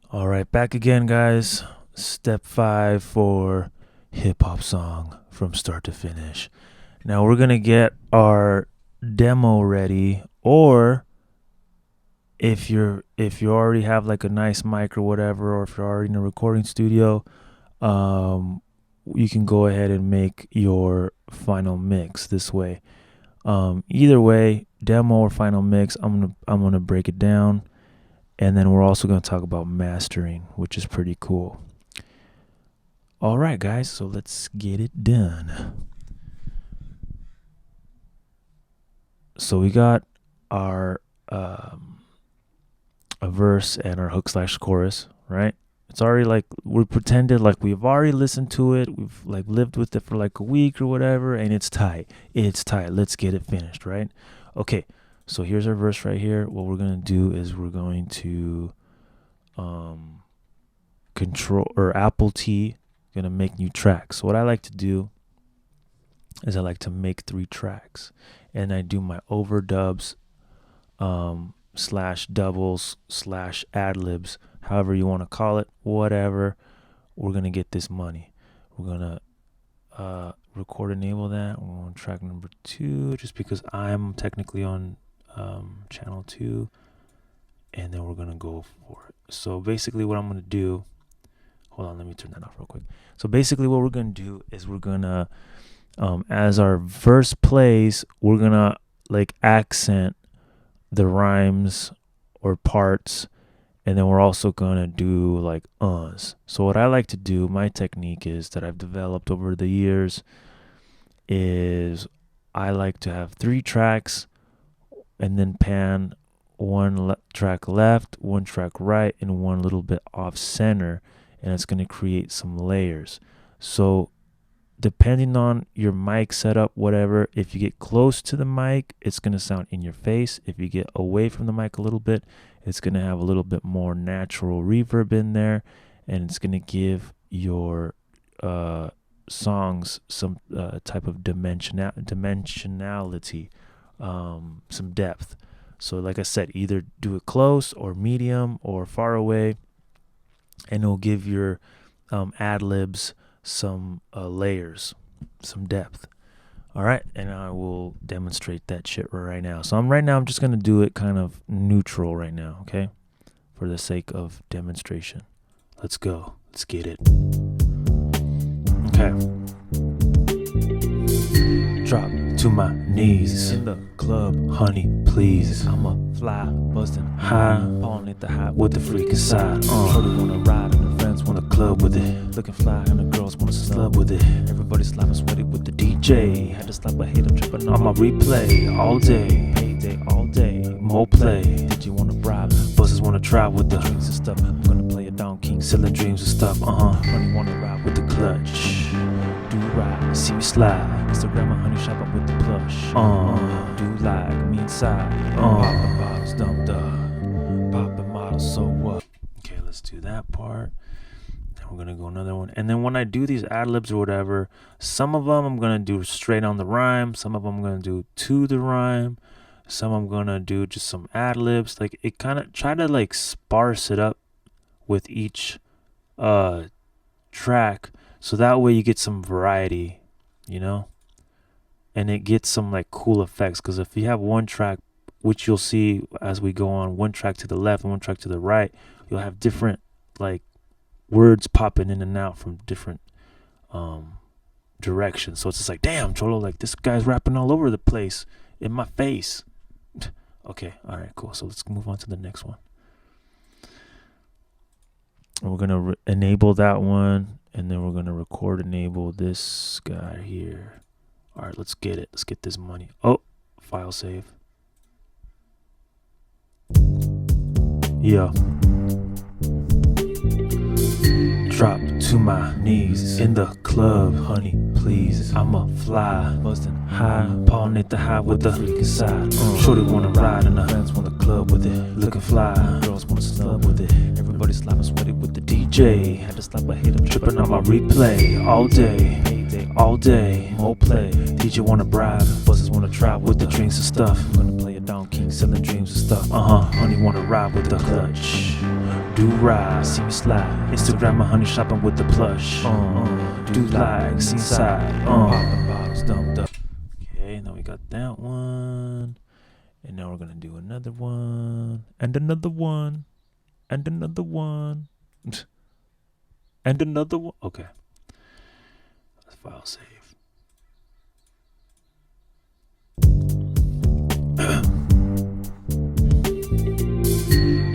All right, back again, guys. Step 5 for hip hop song from start to finish. Now we're gonna get our demo ready, or if you already have like a nice mic or whatever, or if you're already in a recording studio, um, you can go ahead and make your final mix this way. Either way, demo or final mix, I'm gonna break it down, and then we're also gonna talk about mastering, which is pretty cool. All right, guys, so let's get it done. So we got our a verse and our hook slash chorus, right? It's already like we pretended like we've already listened to it. We've like lived with it for like a week or whatever, and it's tight. It's tight. Let's get it finished, right? Okay, so here's our verse right here. What we're gonna do is we're going to control or Apple T, gonna make new tracks. So what I like to do is I like to make 3 tracks, and I do my overdubs, slash doubles slash ad libs, however you want to call it, whatever. We're gonna get this money. We're gonna record enable that. We're on track number 2, just because I'm technically on channel 2, and then we're gonna go for it. So basically, what I'm gonna do. Hold on, let me turn that off real quick. So basically, what we're gonna do is we're gonna as our verse plays, we're gonna like accent the rhymes or parts, and then we're also gonna do like uhs. So what I like to do, my technique is that I've developed over the years, is I like to have 3 tracks and then pan one track left, one track right, and one little bit off center, and it's gonna create some layers. So depending on your mic setup, whatever, if you get close to the mic, it's going to sound in your face. If you get away from the mic a little bit, it's going to have a little bit more natural reverb in there, and it's going to give your songs some type of dimensionality, some depth. So like I said, either do it close or medium or far away, and it'll give your ad libs some layers, some depth. All right, and I will demonstrate that shit right now. So I'm just gonna do it kind of neutral right now, okay, for the sake of demonstration. Let's go. Let's get it. Okay. Drop to my knees in the club, honey, please. I'm a fly, bustin' high, pawing at the high with the freaking side. Shorty wanna ride and her friends wanna club with it. Looking fly and the girls wanna slub with it. Everybody slapping sweaty with the DJ. Had to slap a hate, I'm tripping on my replay all day. Payday all day, more play. Did you wanna bribe? Buzzers wanna try with the drinks and stuff. I'm gonna play a Down King, selling dreams and stuff. Honey wanna ride with the clutch. Do right, see me slide. Instagram, my honey shop up with the plush. Do like me inside. Poppin' bottles, dumped up. Poppin' models, so what? Okay, let's do that part. Then we're gonna go another one. And then when I do these ad libs or whatever, some of them I'm gonna do straight on the rhyme. Some of them I'm gonna do to the rhyme. Some I'm gonna do just some ad libs. Like it kind of try to like sparse it up with each track. So that way you get some variety, you know, and it gets some like cool effects. Because if you have one track, which you'll see as we go on, one track to the left and one track to the right, you'll have different like words popping in and out from different directions. So it's just like, damn, Cholo, like this guy's rapping all over the place in my face. Okay, all right, cool. So let's move on to the next one. And we're gonna enable that one. And then we're going to record enable this guy here. All right, let's get it. Let's get this money. Oh, file save. Yeah. Drop to my knees in the club, honey, please. I'm a fly, bustin' high, pawing at the high with the freaking side. Shorty wanna ride and her friends wanna club with it. Looking fly, girls wanna slub with it. Everybody slapping sweaty with the DJ. Had to slap a hate, I'm tripping on my replay all day. Payday all day, more play. DJ wanna bribe, buzzers wanna try with the drinks and stuff. I'm gonna play a Down King, selling dreams and stuff. Honey wanna ride with the clutch. Do ride, see me slide. Instagram my honey shopping with the plush. Do like, see side. Popping bottles, dumped up. Okay, now we got that one. And now we're gonna do another one. And another one. And another one. And another one. Okay. Let's file save.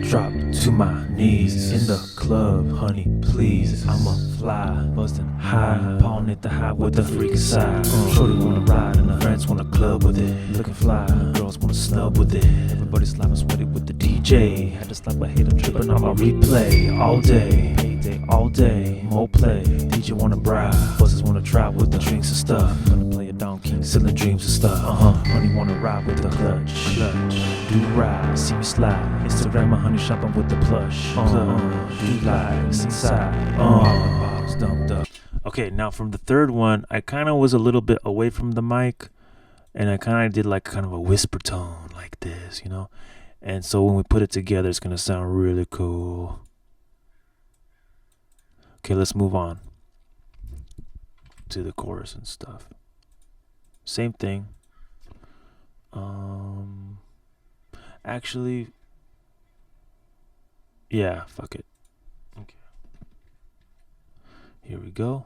Drop to my knees in the club, honey, please. I'm a fly, bustin' high, pawing at the high with the freakin' side. Shorty wanna ride and her friends wanna club with it. Looking fly, girls wanna snub with it. Everybody slapping sweaty with the DJ. Had to slap a hater tripping on my replay. All day, payday, all day, more play. DJ wanna bride, buzzers wanna try with the drinks and stuff. Gonna play a Don King, selling dreams and stuff. Honey wanna ride with the clutch. Do ride, see me slide. Instagram my honey shopping with the plush. Do likes inside. Bottles dumped up. Okay, now from the third one, I kind of was a little bit away from the mic, and I kind of did like kind of a whisper tone like this, you know. And so when we put it together, it's gonna sound really cool. Okay, let's move on to the chorus and stuff. Same thing. Actually, yeah, fuck it. Okay. Here we go.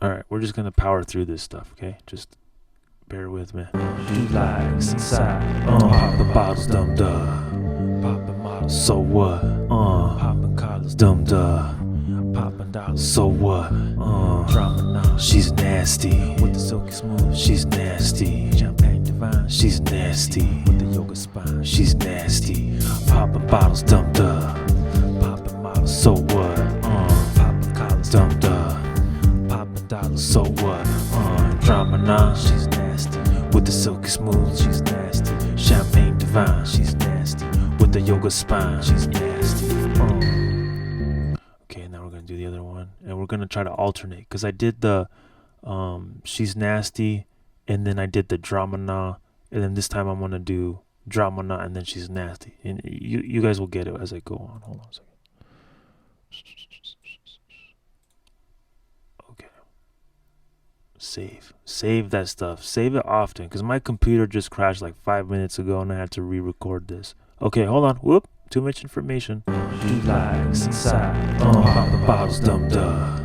Alright, we're just gonna power through this stuff, okay? Just bear with me. Do likes inside. Poppin' bottles, dum duh. Poppin' models, so what? Poppin' collars, dum duh. Poppin' dollars, so what? Drama now, she's nasty. With the silky smooth, she's nasty. Champagne divine, she's nasty. With the yoga spine, she's nasty. Poppin' bottles, dum duh. Poppin' models, so what? Poppin' collars, dum duh. Poppin' dollars, so what? Drama now, she's nasty. With the silky smooth, she's nasty. Champagne divine, she's nasty. With the yoga spine, she's nasty. Okay, now we're gonna do the other one, and we're gonna try to alternate, because I did the she's nasty, and then I did the drama na, and then this time I'm gonna do drama na, and then she's nasty, and you guys will get it as I go on. Hold on a second. Okay, save that stuff, save it often, because my computer just crashed like 5 minutes ago, and I had to re-record this. Okay, hold on. Whoop. Too much information. Do likes inside. Poppin' bottles, dum duh.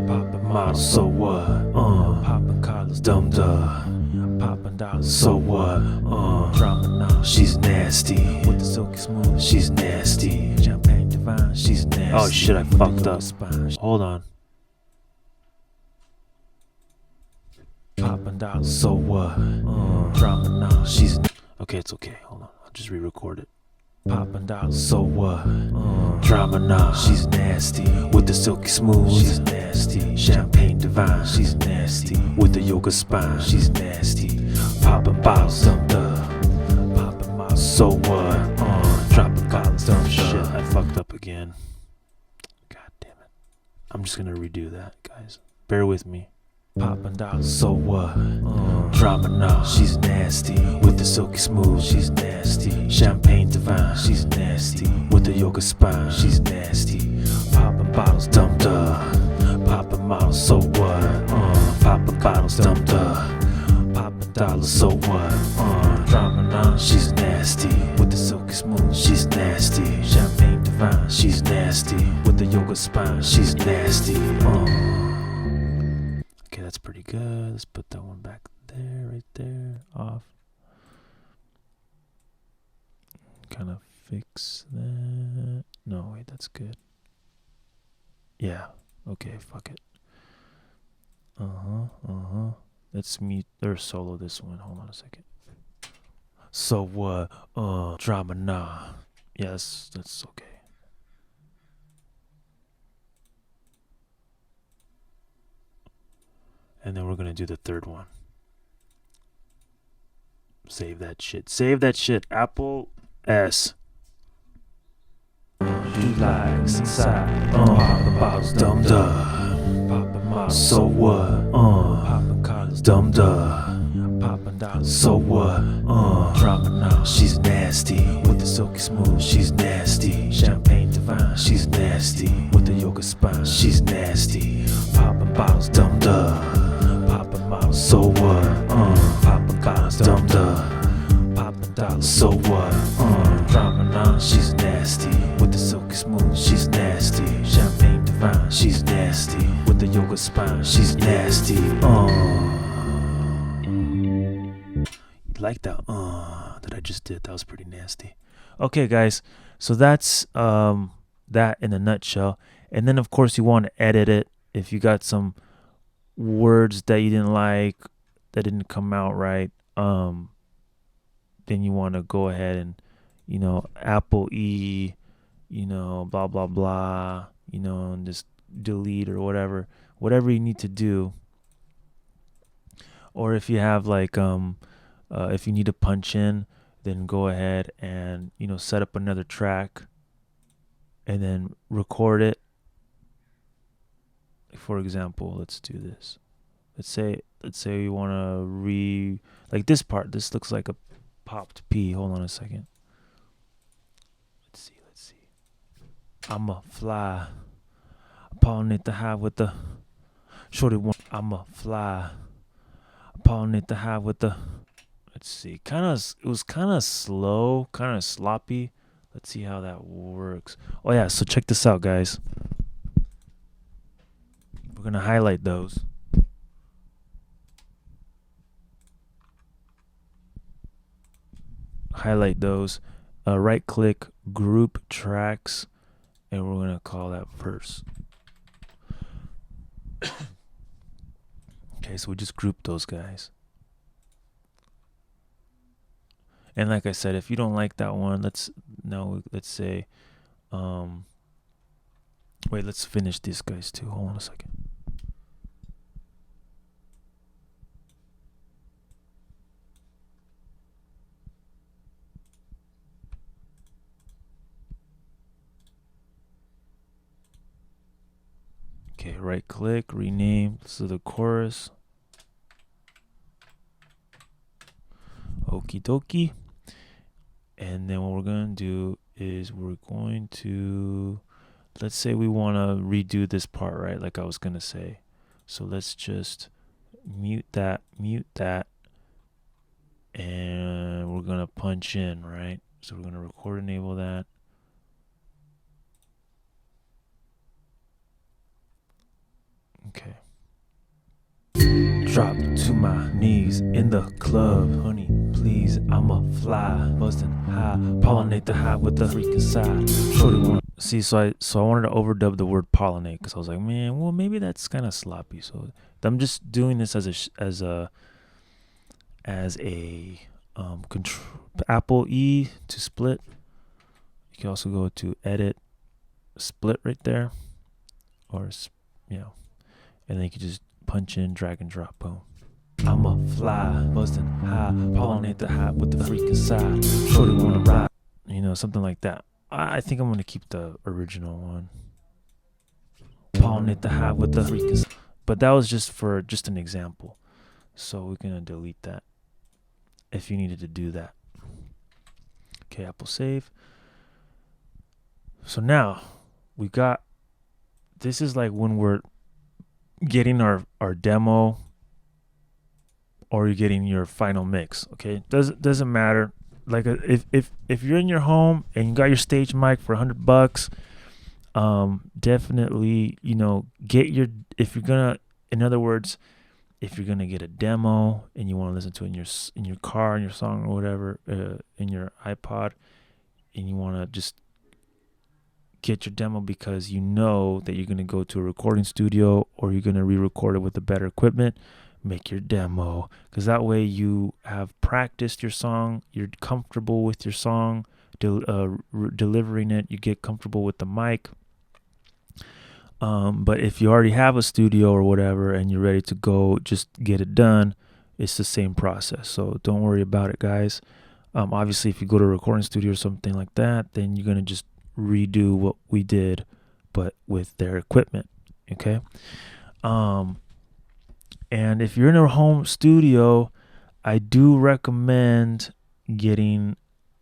Poppin' models, so what? Poppin' collars, dum duh. Poppin' dollars, so what? Drama now, she's nasty. With the silky smooth, she's nasty. Champagne divine, she's nasty. Oh shit, I fucked up. Hold on. Poppin' dollars, so what? Drama now, she's. Okay, it's okay. Hold on, I'll just re-record it. Poppin' dollars, so what? Drama now, she's nasty. With the silky smooth, she's nasty. Champagne divine, she's nasty. With the yoga spine, she's nasty. Poppin' bottles, dum duh. Poppin' models, so what? Dropping collars, dumb shit. I fucked up again. God damn it. I'm just gonna redo that, guys. Bear with me. Poppin' dollars, so what? Drama now, she's nasty. With the silky smooth, she's nasty. Champagne divine, she's nasty. With the yoga spine, she's nasty. Poppin' bottles, dum duh. Poppin' models, so what? Poppin' bottles, dum duh. Poppin' dollars, so what? Drama now, she's nasty. With the silky smooth, she's nasty. Champagne divine, she's nasty. With the yoga spine, she's nasty. Okay, that's pretty good. Let's put that one back there, right there, off. Kind of fix that. No, wait, that's good. Yeah, okay, fuck it. Let's mute or solo this one. Hold on a second. So what? Drama nah. Yes, that's okay. And then we're gonna do the third one. Save that shit. Save that shit. Apple S. Do likes inside. Poppin' bottles, dum duh. Poppin' models, so what? Poppin' collars, dum duh. So what? Dropping out. She's nasty with the silky smooth. She's nasty. Champagne divine. She's nasty with the yoga spine. She's nasty. Popping bottles, dumb duh. Popping bottles. So what? Popping bottles, dumb duh. Popping dollars. So what? Dropping out. She's nasty with the silky smooth. She's nasty. Champagne divine. She's nasty with the yoga spine. She's nasty. Like that that I just did. That was pretty nasty. Okay, guys. So that's that in a nutshell. And then of course you want to edit it. If you got some words that you didn't like, that didn't come out right, then you want to go ahead and, Apple E, blah blah blah, and just delete or whatever you need to do. Or if you have like if you need to punch in, then go ahead and set up another track and then record it. For example, let's do this. Let's say you want to like this part. This looks like a popped P. Hold on a second. Let's see. I'm a fly. Pollinate the hive with the shorty one. I'm a fly. Pollinate the hive with the. Let's see. It was kind of slow, kind of sloppy. Let's see how that works. Oh yeah, so check this out, guys. We're gonna highlight those. Right click, group tracks, and we're gonna call that verse. Okay, so we just grouped those guys. And like I said, if you don't like that one, let's say, wait, let's finish these guys too. Hold on a second. Okay, right click, rename. So the chorus. Okie dokie. And then what we're going to do is let's say we want to redo this part, right? Like I was going to say. So let's just mute that. And we're going to punch in, right? So we're going to record enable that. Okay. Drop to my knees in the club, honey, please, I'm a fly, bustin' high, pollinate the hive with the freaking side. Shorty wanna see, so I wanted to overdub the word pollinate because I was like, man, well maybe that's kind of sloppy. So I'm just doing this as a control Apple E to split. You can also go to edit, split right there, or and then you can just punch in, drag and drop, boom. I'm a fly, bustin' high, pollinate the hive with the freaking side. Shorty wanna ride, something like that. I think I'm gonna keep the original one. Pollinate the hive with the freaking side. But that was just an example. So we're gonna delete that if you needed to do that. Okay, Apple save. So now we got, this is like when we're getting our demo or you're getting your final mix. Okay, doesn't matter. Like if you're in your home and you got your stage mic for $100, definitely get your, if you're gonna, in other words, if you're gonna get a demo and you want to listen to it in your car, in your song or whatever, in your iPod, and you want to just get your demo because you know that you're going to go to a recording studio or you're going to re-record it with a better equipment, make your demo, because that way you have practiced your song, you're comfortable with your song, delivering it, you get comfortable with the mic. But if you already have a studio or whatever and you're ready to go just get it done, it's the same process. So don't worry about it, guys. Obviously, if you go to a recording studio or something like that, then you're going to just redo what we did, but with their equipment. Okay. And if you're in a home studio, I do recommend getting,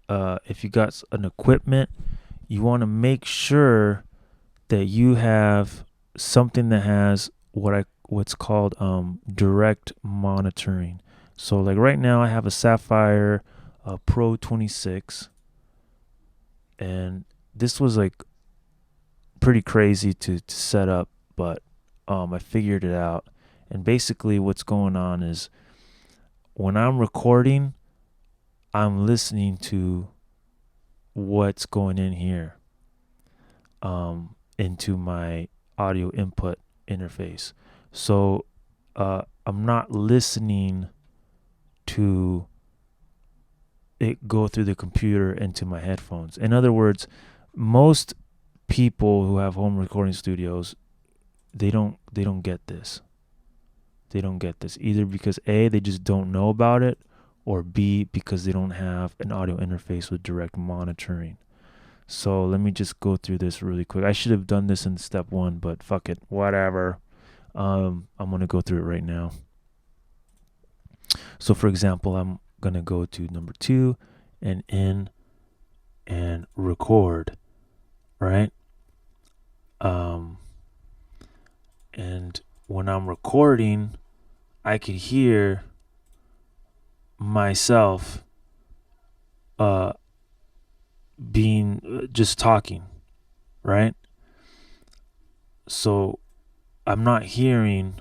if you got an equipment, you want to make sure that you have something that has what's called direct monitoring. So like right now I have a Sapphire Pro 26, and this was like pretty crazy to set up, but I figured it out. And basically what's going on is when I'm recording, I'm listening to what's going in here into my audio input interface. So I'm not listening to it go through the computer into my headphones. In other words, most people who have home recording studios, they don't get this. They don't get this either because A, they just don't know about it, or B, because they don't have an audio interface with direct monitoring. So let me just go through this really quick. I should have done this in step 1, but fuck it, whatever. I'm gonna go through it right now. So for example, I'm gonna go to number 2 and in and record, right? And when I'm recording, I could hear myself being just talking, right? So I'm not hearing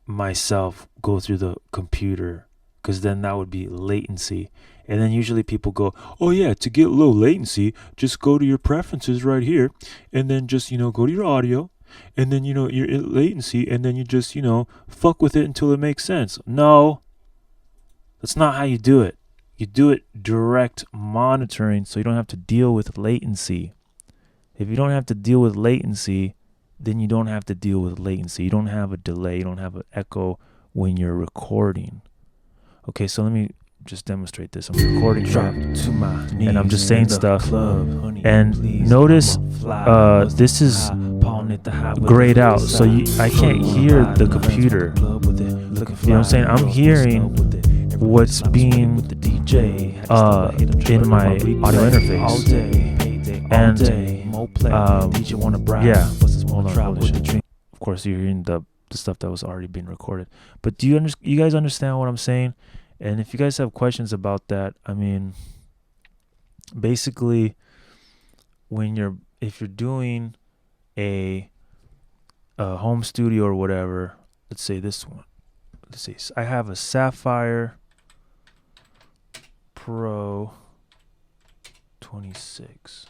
myself go through the computer, because then that would be latency. And then usually people go, oh yeah, to get low latency, just go to your preferences right here, and then just, go to your audio, and then, your latency, and then you just, fuck with it until it makes sense. No, that's not how you do it. You do it direct monitoring, so you don't have to deal with latency. If you don't have to deal with latency, then you don't have to deal with latency. You don't have a delay. You don't have an echo when you're recording. Okay, so let me just demonstrate this. I'm recording here, and I'm just saying stuff. And notice this is grayed out, so I can't hear the computer. You know what I'm saying? I'm hearing what's being in my audio interface. And yeah, hold on. Of course, you're hearing the stuff that was already being recorded. But do you guys understand what I'm saying? And if you guys have questions about that, I mean, basically, if you're doing a home studio or whatever, let's say this one. Let's see. I have a Sapphire Pro 26.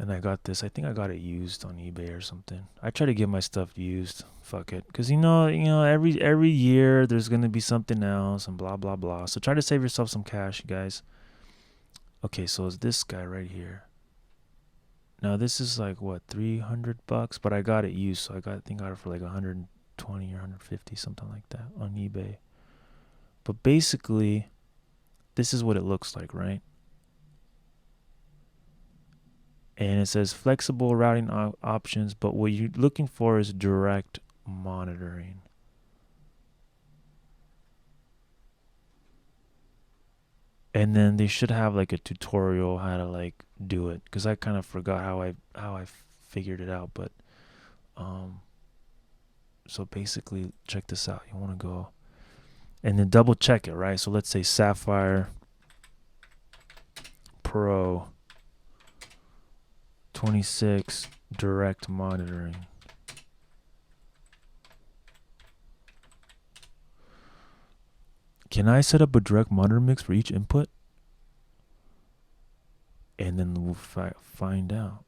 And I got this. I think I got it used on eBay or something. I try to get my stuff used. Fuck it, because every year there's gonna be something else and blah blah blah. So try to save yourself some cash, you guys. Okay, so it's this guy right here. Now this is like what, $300, but I got it used, so I think I got it for like 120 or 150, something like that, on eBay. But basically, this is what it looks like, right? And it says flexible routing options, but what you're looking for is direct monitoring. And then they should have like a tutorial how to like do it, because I kind of forgot how I figured it out. But so basically, check this out. You want to go and then double check it, right? So let's say Sapphire Pro 26 direct monitoring. Can I set up a direct monitor mix for each input? And then we'll find out.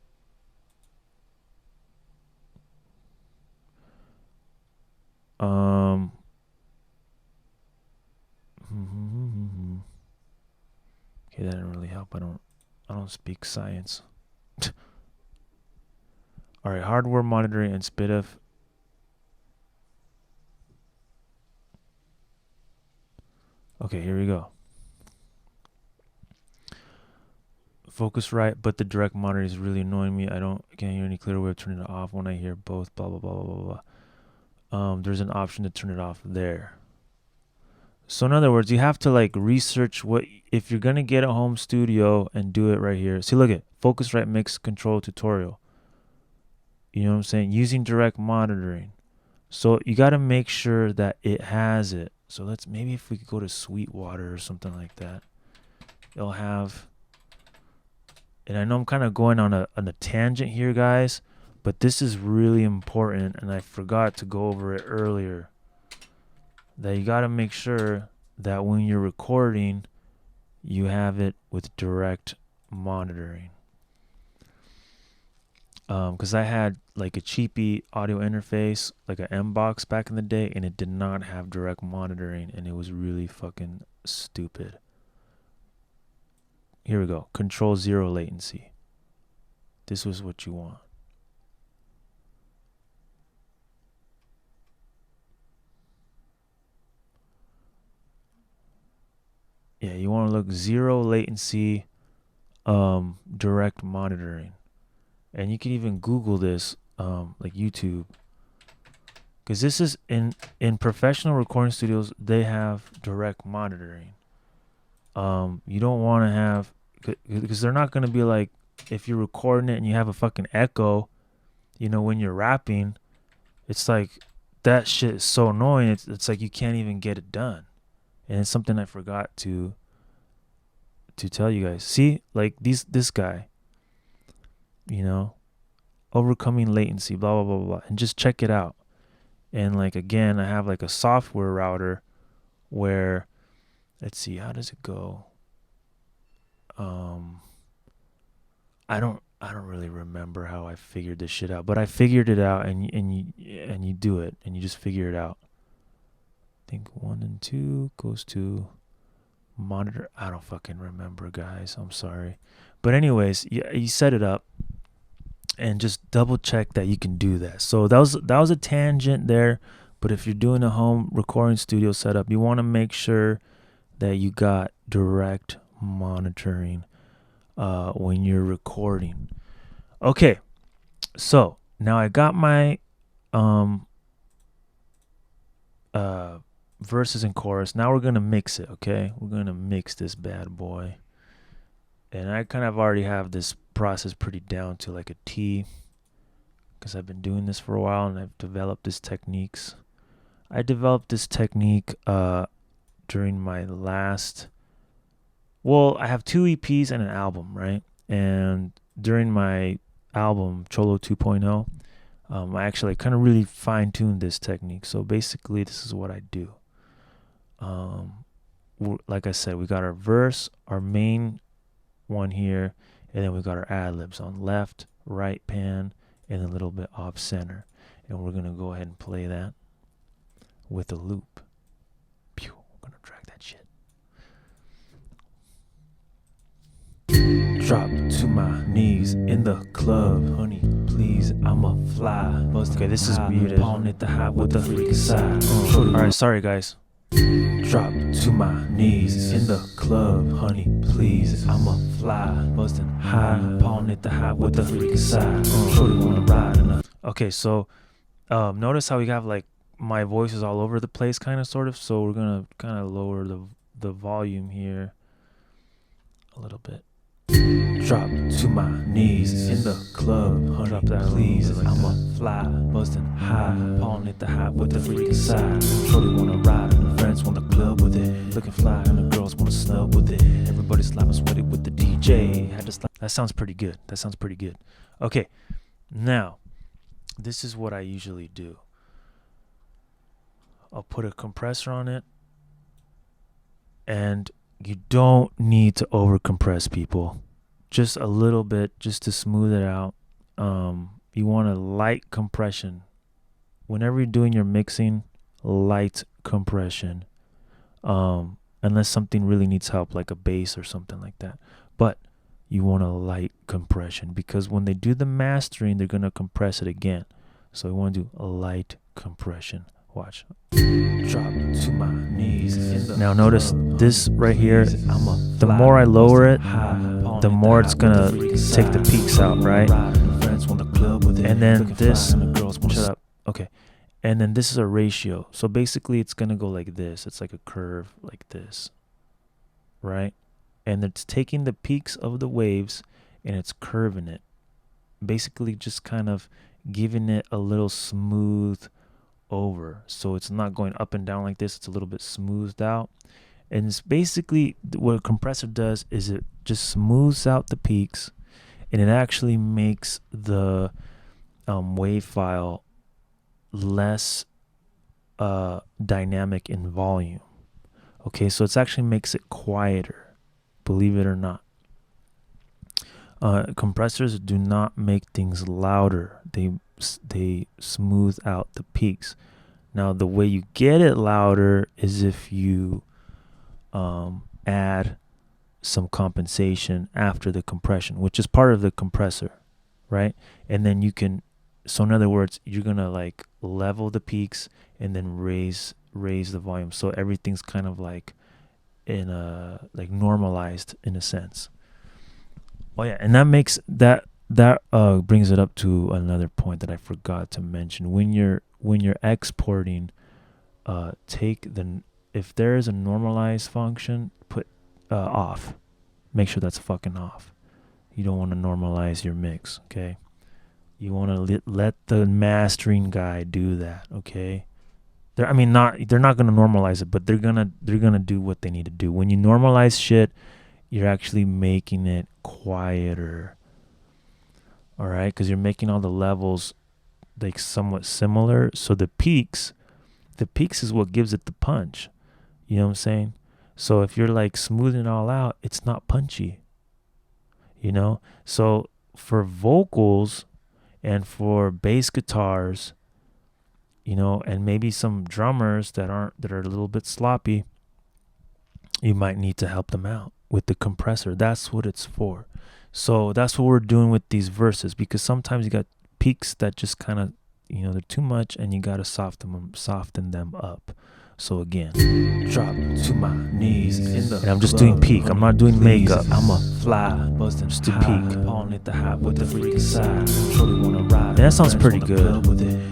Okay, that didn't really help. I don't speak science. All right, hardware monitoring and SPDIF. Okay, here we go. Focus right, but the direct monitor is really annoying me. I can't hear any clear way of turning it off when I hear both. Blah blah blah blah blah blah. There's an option to turn it off there. So in other words, you have to like research what, if you're gonna get a home studio and do it right here. See, look at Focusrite mix control tutorial. You know what I'm saying? Using direct monitoring. So you got to make sure that it has it. So let's, maybe if we could go to Sweetwater or something like that, it'll have. And I know I'm kind of going on a tangent here, guys, but this is really important, and I forgot to go over it earlier. That you got to make sure that when you're recording, you have it with direct monitoring. Because I had like a cheapy audio interface, like an M-Box back in the day, and it did not have direct monitoring, and it was really fucking stupid. Here we go. Control 0 latency. This was what you want. Yeah, you want to look 0 latency, direct monitoring. And you can even Google this, like YouTube. Because this is in professional recording studios, they have direct monitoring. You don't want to have, because they're not going to be like, if you're recording it and you have a fucking echo, you know, when you're rapping, it's like, that shit is so annoying. It's like you can't even get it done. And it's something I forgot to tell you guys. See, like this guy, you know, overcoming latency, blah, blah, blah, blah, and just check it out. And like, again, I have like a software router where, let's see, how does it go? I don't really remember how I figured this shit out, but I figured it out, and you do it, and you just figure it out. I think 1 and 2 goes to monitor. I don't fucking remember, guys. I'm sorry. But anyways, you set it up and just double check that you can do that. So that was a tangent there, but if you're doing a home recording studio setup, you want to make sure that you got direct monitoring when you're recording. Okay, so now I got my verses and chorus. Now we're gonna mix it. Okay, we're gonna mix this bad boy, and I kind of already have this process pretty down to like a T, because I've been doing this for a while and I've developed these techniques. I developed this technique during my last, well, I have 2 EPs and an album, right? And during my album Cholo 2.0, I actually kind of really fine-tuned this technique. So basically this is what I do. Like I said, we got our verse, our main one here, and then we got our ad-libs on left, right pan, and a little bit off center. And we're going to go ahead and play that with a loop. Pew, we're going to drag that shit. Drop to my knees in the club, honey, please, I'm a fly. Okay, this is muted. Palm at the high with the freaky side. Alright, sorry guys. Drop to my knees in the club, honey, please, I'm a fly. Bustin' high, palm at the high with the freaky side. Shorty wanna ride enough. Okay, so notice how we have like my voice is all over the place, kind of, sort of. So we're gonna kind of lower the volume here a little bit. Drop to my knees in the club, honey, drop that please, like I'm a fly, bustin' high, palm at the high with the freaky side. Shorty wanna ride and the friends wanna club with it, looking fly and the girls wanna snub with it. Everybody slapping sweaty with the DJ. Had to slap. That sounds pretty good. Okay, now this is what I usually do. I'll put a compressor on it, and you don't need to over compress, people. Just a little bit, just to smooth it out. You want a light compression. Whenever you're doing your mixing, light compression. Unless something really needs help, like a bass or something like that. But you want a light compression, because when they do the mastering, they're going to compress it again. So you want to do a light compression. Watch. Drop to my knees. Now notice this right here. The more I lower it, the more it's gonna take the peaks out, right? And then this, shut up. Okay. And then this is a ratio. So basically it's going to go like this. It's like a curve like this, right? And it's taking the peaks of the waves and it's curving it. Basically just kind of giving it a little smooth over. So it's not going up and down like this. It's a little bit smoothed out. And it's basically what a compressor does is it just smooths out the peaks, and it actually makes the wave file less dynamic in volume. Okay, so it actually makes it quieter, believe it or not. Compressors do not make things louder. They smooth out the peaks. Now, the way you get it louder is if you add some compensation after the compression, which is part of the compressor, right? And then you can, so in other words, you're gonna like level the peaks and then raise the volume, so everything's kind of like in a like normalized in a sense. Oh yeah, and that makes that brings it up to another point that I forgot to mention. When you're exporting, take the, if there is a normalize function, put off. Make sure that's fucking off. You don't want to normalize your mix, okay? You want to let the mastering guy do that, okay? They're not going to normalize it, but they're going to do what they need to do. When you normalize shit, you're actually making it quieter. All right? Cuz you're making all the levels like somewhat similar, so the peaks is what gives it the punch. You know what I'm saying? So if you're like smoothing it all out, it's not punchy. You know? So for vocals and for bass guitars, you know, and maybe some drummers that are a little bit sloppy, you might need to help them out with the compressor. That's what it's for. So that's what we're doing with these verses, because sometimes you got peaks that just kind of, you know, they're too much and you got to soften them up. So again, drop to my knees in the, and I'm just doing peak. I'm not doing makeup. I'm a fly, buzzing just to peak. On it the hot with the freaking side. And that sounds pretty good.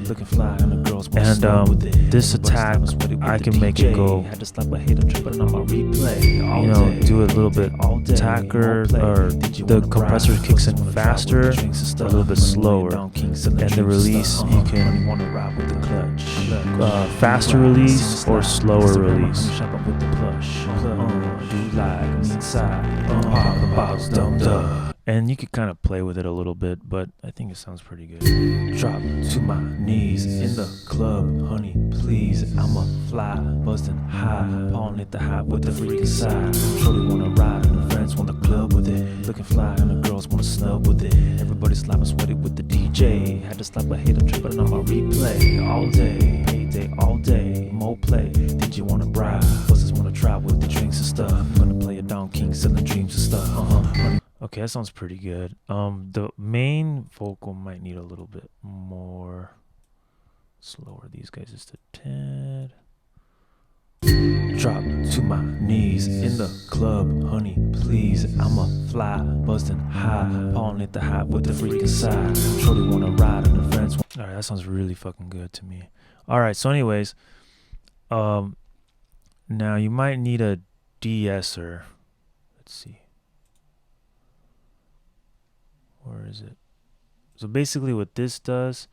Looking fly and the girls and this attack, I can make it go. You know, do it a little bit tacker, or the compressor kicks in faster, a little bit slower, and the release you can faster release or slower release. And you could kind of play with it a little bit, but I think it sounds pretty good. Drop to my knees in the club, honey, please. I'm a fly, buzzing high, pawing at the hot with the freaking side. Shorty wanna ride and her friends wanna club with it. Looking fly and the girls wanna snub with it. Everybody slapping sweaty with the DJ. Had to slap a hate, I'm tripping on my replay. All day, payday, all day, mo play. Did you wanna bride? Buzzers wanna try with the drinks and stuff. Gonna play a Down King, selling dreams and stuff. Honey. Okay, that sounds pretty good. The main vocal might need a little bit more. Slower these guys just a tad. Drop to my knees in the club, honey, please. I'm a fly, buzzing high, pawing at the hot with the freaking side. Shorty wanna ride and her friends. All right, that sounds really fucking good to me. All right, so anyways, now you might need a de-esser. Let's see. Where is it? So basically what this does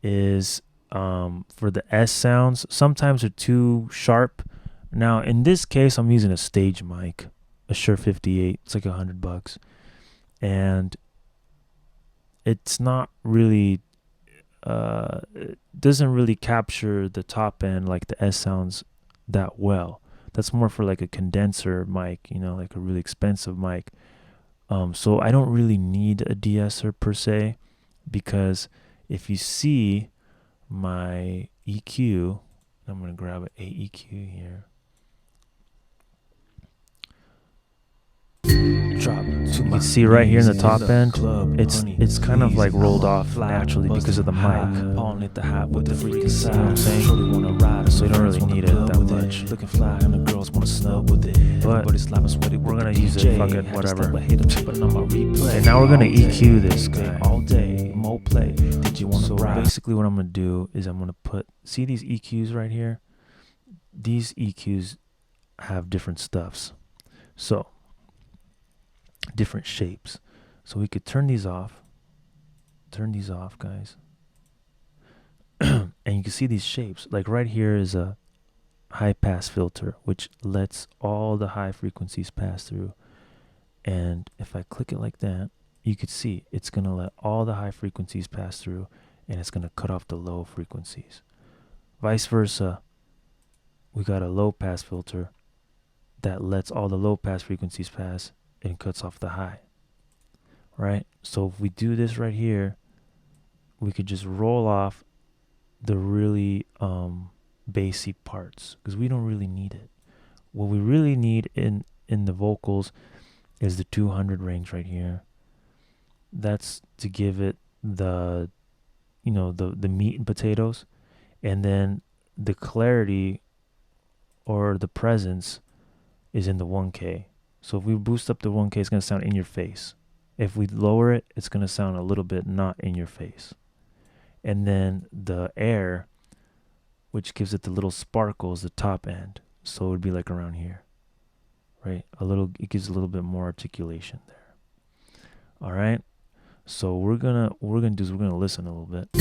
is for the S sounds, sometimes they're too sharp. Now in this case, I'm using a stage mic, a Shure 58. It's like $100, and it's not really it doesn't really capture the top end like the S sounds that well. That's more for like a condenser mic, you know, like a really expensive mic. So I don't really need a de-esser per se, because if you see my EQ, I'm going to grab an AEQ here. Drop to You my can see right here in the knees top end, club, honey, it's kind of please. like rolled I'ma off fly, naturally because of the high, mic. palm at the high with the freaking You side. know what I'm saying? Shorty wanna ride, So you don't really friends need wanna it club that with much. Looking fly and the girls wanna snub with it. But Everybody slapping sweaty with we're gonna the use DJ. it, fuck it, Had to whatever. stop, I hate 'em, tripping on my replay. Okay, now we're gonna All day, EQ this guy. all day, more play. Did you wanna So ride? basically what I'm gonna do is I'm gonna see these EQs right here? These EQs have different stuffs. So different shapes. So we could turn these off. Turn these off, guys. And you can see these shapes. Like right here is a high pass filter, which lets all the high frequencies pass through. And if I click it like that, you could see it's going to let all the high frequencies pass through, and it's going to cut off the low frequencies. Vice versa, we got a low pass filter that lets all the low pass frequencies pass and cuts off the high. Right? So if we do this right here, we could just roll off the really bassy parts because we don't really need it. What we really need in the vocals is the 200 range right here. That's to give it the the meat and potatoes, and then the clarity or the presence is in the 1K. So if we boost up the 1K, it's going to sound in your face. If we lower it, it's going to sound a little bit not in your face. And then the air, which gives it the little sparkles, the top end. So it would be like around here, right? It gives a little bit more articulation there. All right. So what we're gonna do is we're gonna listen a little bit.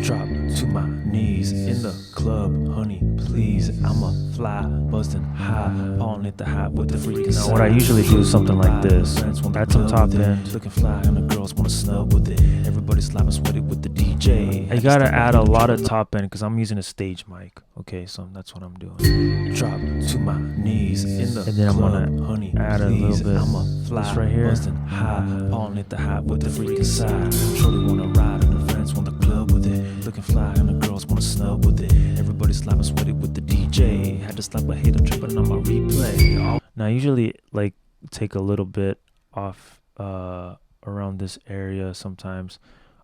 Drop to my knees in the club, honey, please. I'ma fly, buzzing high, palm at the high with the freaking Now what I usually do is something like this. Add some top end. Looking fly and the girls wanna snub with it. Everybody slapping sweaty with the DJ. You gotta add a lot of top end because I'm using a stage mic. Okay, so that's what I'm doing. Drop to my knees in the And then I'm club, gonna honey, add a please. little bit. I'ma fly, This right here. buzzing high, palm at the high with the freaking side. Shorty wanna ride and her friends wanna club with it. Looking fly and the girls wanna snub with it. Everybody slapping sweaty with the DJ. Had to stop, I hate 'em, tripping on my replay. Now I usually like take a little bit off around this area sometimes.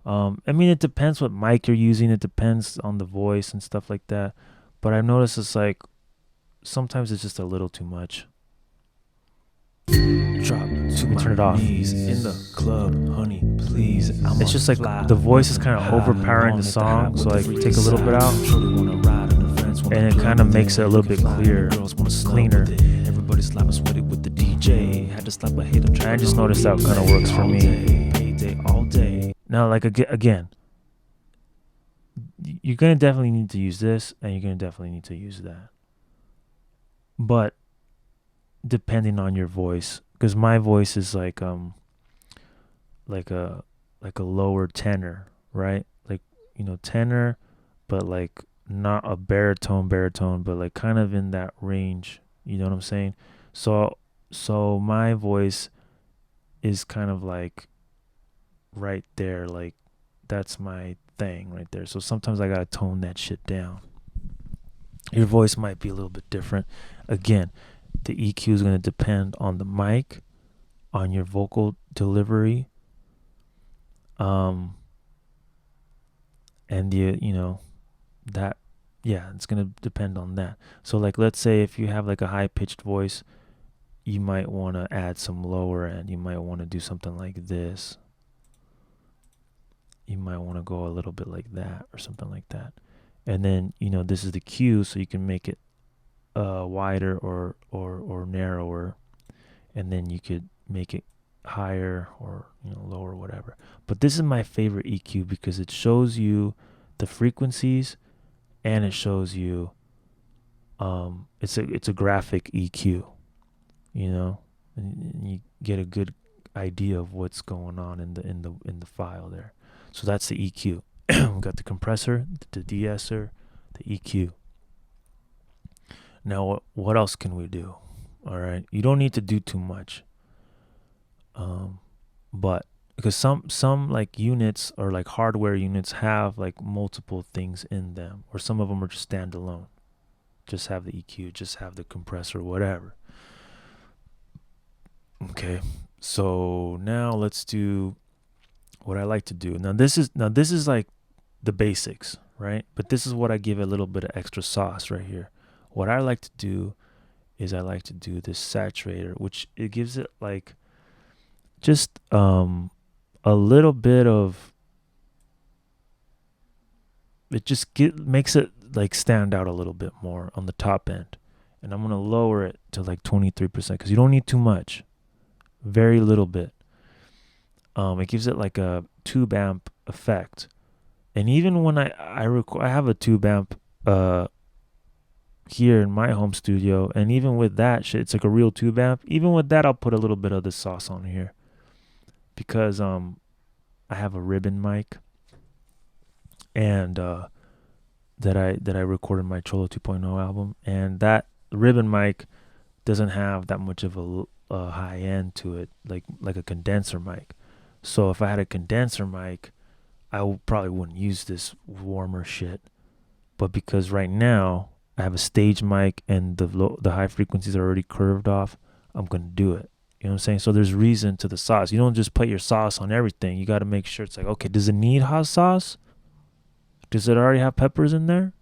I mean, it depends what mic you're using. It depends on the voice and stuff like that. But I've noticed it's like sometimes it's just a little too much. Drop to my turn it off. knees in the club, honey, please. I'ma It's just like fly, the voice is kind of high, overpowering the palm at the high song, with so the I freaking take a little bit side. out, Shorty wanna ride and her friends wanna and it club kind of with makes it a little bit Looking fly, clearer, girls wanna snub cleaner. with it. Everybody slapping sweaty with the DJ. Had to stop, I hate 'em, I just noticed that kind of works for me. Payday all day. Now, like again, you're gonna definitely need to use this, and you're gonna definitely need to use that. But depending on your voice, because my voice is like a lower tenor, right? Like tenor, but like not a baritone, but like kind of in that range. You know what I'm saying? So my voice is kind of like right there, like that's my thing right there. So sometimes I gotta tone that shit down. Your voice might be a little bit different. Again, the EQ is going to depend on the mic, on your vocal delivery, and that, yeah, it's going to depend on that. So like, let's say if you have like a high pitched voice, you might want to add some lower end. You might want to do something like this. You might want to go a little bit like that or something like that. And then, this is the Q, so you can make it wider or narrower, and then you could make it higher or lower, whatever. But this is my favorite EQ because it shows you the frequencies, and it shows you it's a graphic EQ, and you get a good idea of what's going on in the file there. So that's the EQ. We got the compressor, the de-esser, the EQ. Now, what else can we do? All right, you don't need to do too much, but because some like units or like hardware units have like multiple things in them, or some of them are just standalone. Just have the EQ, just have the compressor, whatever. Okay, So now let's do what I like to do. Now this is like the basics, right? But this is what I give a little bit of extra sauce right here. What I like to do is I like to do this saturator, which it gives it like just a little bit of it just makes it like stand out a little bit more on the top end. And I'm going to lower it to like 23% cuz you don't need too much. Very little bit. It gives it like a tube amp effect. And even when I have a tube amp here in my home studio, and even with that shit, it's like a real tube amp. Even with that, I'll put a little bit of the sauce on here because I have a ribbon mic, and that I recorded my Cholo 2.0 album, and that ribbon mic doesn't have that much of a high end to it, like a condenser mic. So if I had a condenser mic, probably wouldn't use this warmer shit. But because right now I have a stage mic and the high frequencies are already curved off, I'm gonna do it. You know what I'm saying? So there's reason to the sauce. You don't just put your sauce on everything. You got to make sure it's like, okay, does it need hot sauce? Does it already have peppers in there?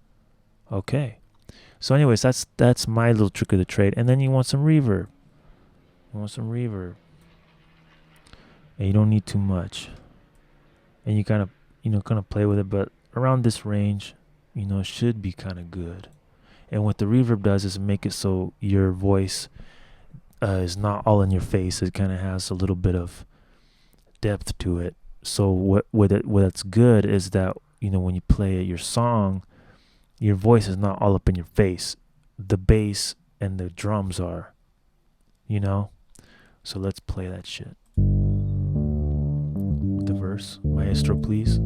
Okay. So anyways, that's my little trick of the trade. And then you want some reverb. And you don't need too much. And you kind of play with it, but around this range, should be kind of good. And what the reverb does is make it so your voice is not all in your face. It kind of has a little bit of depth to it. So what's good is that when you play your song, your voice is not all up in your face. The bass and the drums are, So let's play that shit. The verse, maestro, please.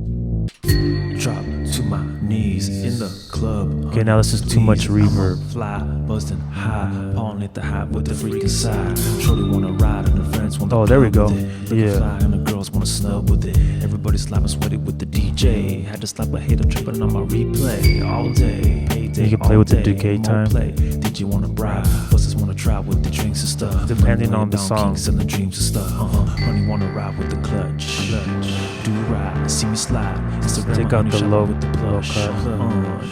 Drop to my knees in the club. Okay, now this is too much reverb. Fly, buzzing high, palm at the high with the freaking side. Shorty wanna ride and her friends wanna. Oh, there we go. Yeah. Fly and the girls wanna snub with it. Everybody slapping sweaty with the DJ. Had to slap a hater tripping on my replay all day. Payday, you can play with the decay time. Did you wanna bribe? Buzzers wanna try with the drinks and stuff. Depending on the song. And the dreams and stuff. Honey wanna ride with the clutch. Do ride, see me slide. Instagram, take out the low with the plush.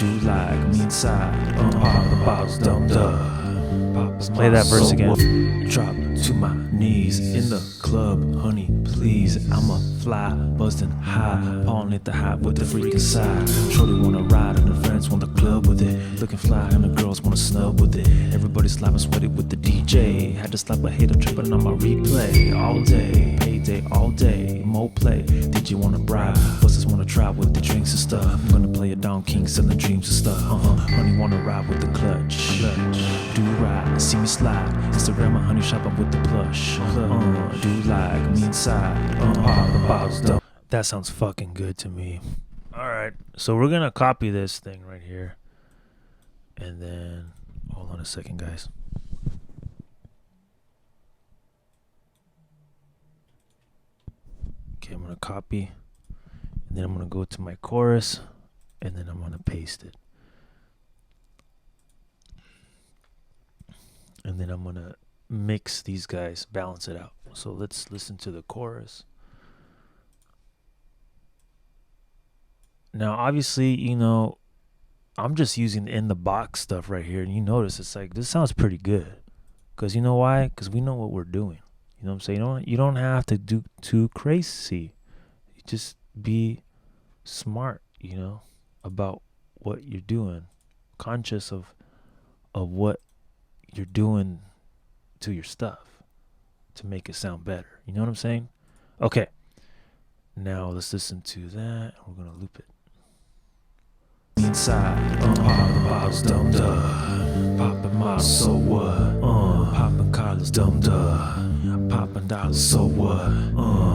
Do like me inside. Pop the bottles, dumb Let's play that verse again. Drop to my knees in the club, honey, please. I'm a fly, buzzing high, palm at the high with the freaking side. Shorty wanna ride and her friends want the club with it. Looking fly and the girls wanna snub with it. Everybody slapping sweaty with the DJ. Had to slap a hater tripping on my replay all day. Payday all day, mo play. Did you wanna bribe? Buzzers wanna try with the drinks and stuff. I'm gonna play a Down King, selling dreams and stuff. Honey wanna ride with the clutch. Do ride, see me slide. Instagram, my honey shopping with the plush. Do like me inside. Pop the bottles, dumb. That sounds fucking good to me. All right, so we're gonna copy this thing right here, and then hold on a second, guys. Okay, I'm gonna copy, and then I'm gonna go to my chorus, and then I'm gonna paste it. And then I'm gonna mix these guys, balance it out. So let's listen to the chorus. Now, obviously, I'm just using in the box stuff right here, and you notice it's like this sounds pretty good. Cause you know why? Cause we know what we're doing. You know what I'm saying? You don't have to do too crazy. You just be smart, about what you're doing, conscious of what you're doing to your stuff to make it sound better. You know what I'm saying? Okay. Now let's listen to that. We're gonna loop it. Inside, pop the bottles, dumb popping models, so what? Popping collars, dumb popping dollars, so what?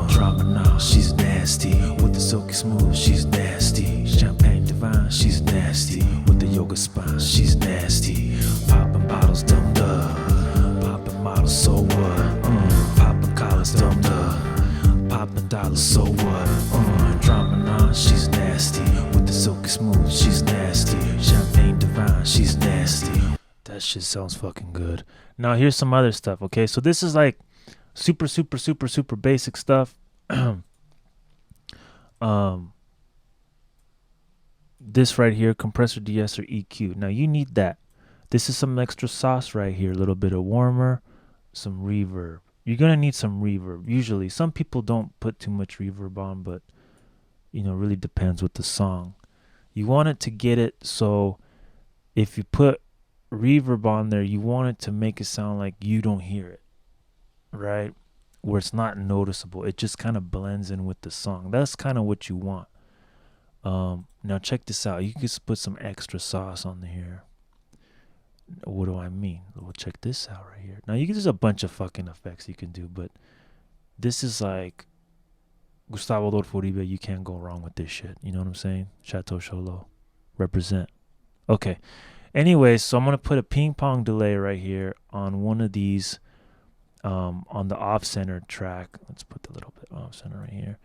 Dropping out, she's nasty with the silky smooth, she's nasty. Champagne divine, she's nasty with the yoga spine, she's nasty. Popping bottles, dumb popping models, so what? Popping collars, dumb popping dollars, so what? Dropping out, she's nasty with the silky smooth, she's nasty. Champagne divine, she's nasty. That shit sounds fucking good. Now here's some other stuff, okay? So this is like Super, super, super, super basic stuff. This right here, compressor, de-esser, EQ. Now you need that. This is some extra sauce right here. A little bit of warmer, some reverb. You're gonna need some reverb. Usually, some people don't put too much reverb on, but you know, really depends with the song. You want it to get it so if you put reverb on there, you want it to make it sound like you don't hear it, right? Where it's not noticeable. It just kind of blends in with the song. That's kind of what you want. Now check this out. You can just put some extra sauce on here. What do I mean? Well, check this out right here. Now there's a bunch of fucking effects you can do, but this is like Gustavo Adolfo Uribe. You can't go wrong with this shit. You know what I'm saying? Chateau Cholo, represent. Okay. Anyways, so I'm gonna put a ping pong delay right here on one of these, on the off center track. Let's put the little bit off center right here,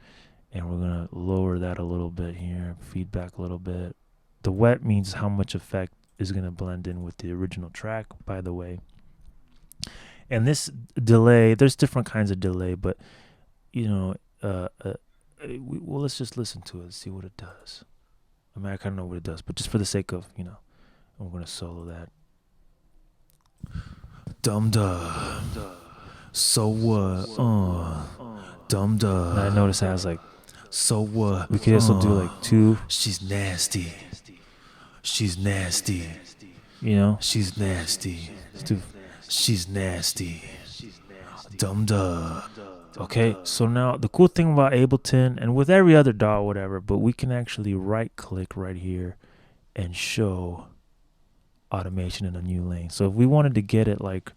and we're gonna lower that a little bit here. Feedback a little bit. The wet means how much effect is going to blend in with the original track, by the way. And this delay, there's different kinds of delay, but you know, well, let's just listen to it, see what it does. I mean, I kind of know what it does, but just for the sake of, you know, we're going to solo that. Dum da, so what? Dum da. I notice it has like, so what? We could also do like 2. She's nasty. She's nasty. You know? She's nasty. She's nasty. Dum da. Okay, so now the cool thing about Ableton, and with every other DAW, whatever, but we can actually right click right here and show automation in a new lane. So if we wanted to get it like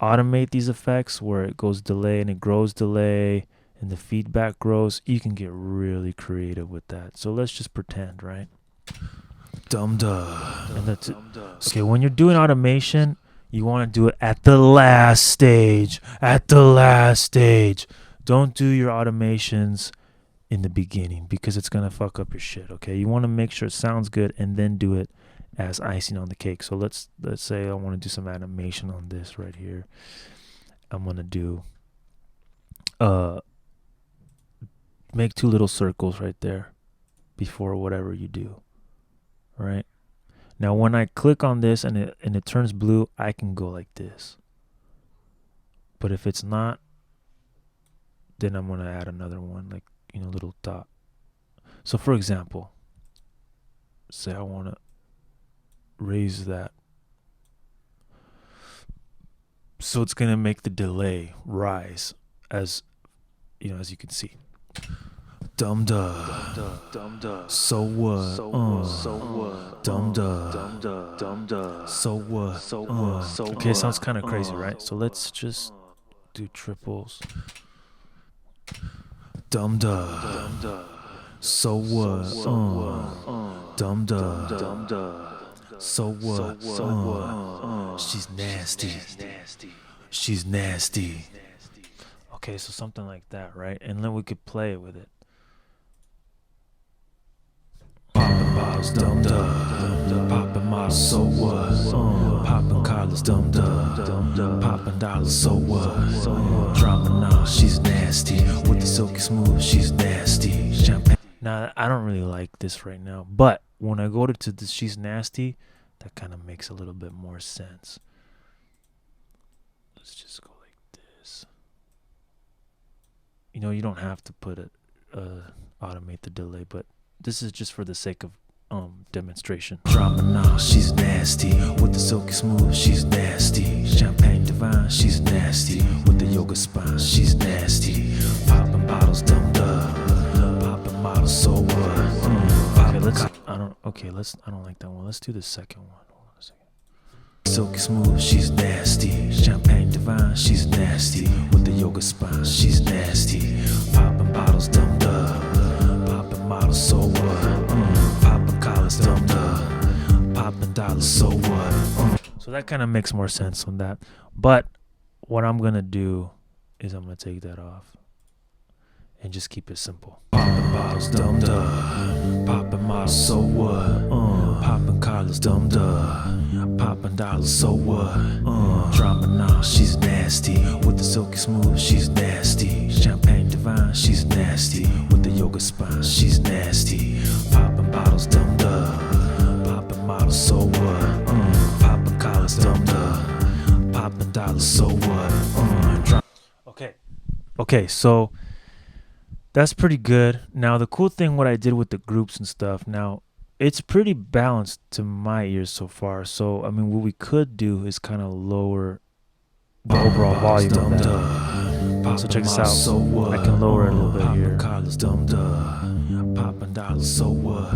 automate these effects where it goes delay and it grows delay and the feedback grows, you can get really creative with that. So let's just pretend, right? Dum da. And that's it. Okay, when you're doing automation, you want to do it at the last stage. At the last stage. Don't do your automations in the beginning because it's going to fuck up your shit, okay? You want to make sure it sounds good and then do it as icing on the cake. So let's say I want to do some animation on this right here. I'm going to do make 2 little circles right there before whatever you do. Right now, when I click on this and it turns blue, I can go like this. But if it's not, then I'm gonna add another one, like, you know, little dot. So for example, say I want to raise that, so it's gonna make the delay rise, as you know, as you can see. Dum da, so what? Dum da, so what? Okay, it sounds kind of crazy, right? So let's just do triples. Dum da, so what? Dum da, so what? She's nasty. She's nasty. Okay, so something like that, right? And then we could play it with it. Poppin' bottles, dum da. Poppin' models, so what? Poppin' collars, dum da. Poppin' dollars, so what? Drama now, she's nasty. With the silky smooth, she's nasty. Champagne. Now, I don't really like this right now, but when I go to the she's nasty, that kind of makes a little bit more sense. Let's just go like this. You know, you don't have to put it, automate the delay, but this is just for the sake of demonstration. Drama now, she's nasty. With the silky smooth, she's nasty. Champagne divine, she's nasty. With the yoga spine, she's nasty. Poppin' bottles, dum da. Poppin' models, so what? I don't like that one. Let's do the second one. Hold on a second. Silky smooth, she's nasty. Champagne divine, she's nasty. With the yoga spine, she's nasty. Poppin' bottles, dum da. Poppin' models, so what? Poppin' collars, dum da. Poppin' dollars, so what? So that kind of makes more sense on that. But what I'm gonna do is I'm gonna take that off and just keep it simple. Poppin' bottles, dum da. Poppin' models, so what? Poppin' collars, dum da. Poppin' dollars, so what? Drama now, she's nasty. With the silky smooth, Popping dollars, so what? Okay, so that's pretty good. Now the cool thing, what I did with the groups and stuff, now it's pretty balanced to my ears so far. So I mean, what we could do is kind of lower the overall volume of that. So check this out. So what? I can lower it a little bit here. Collars, dumb popping dollars, so what?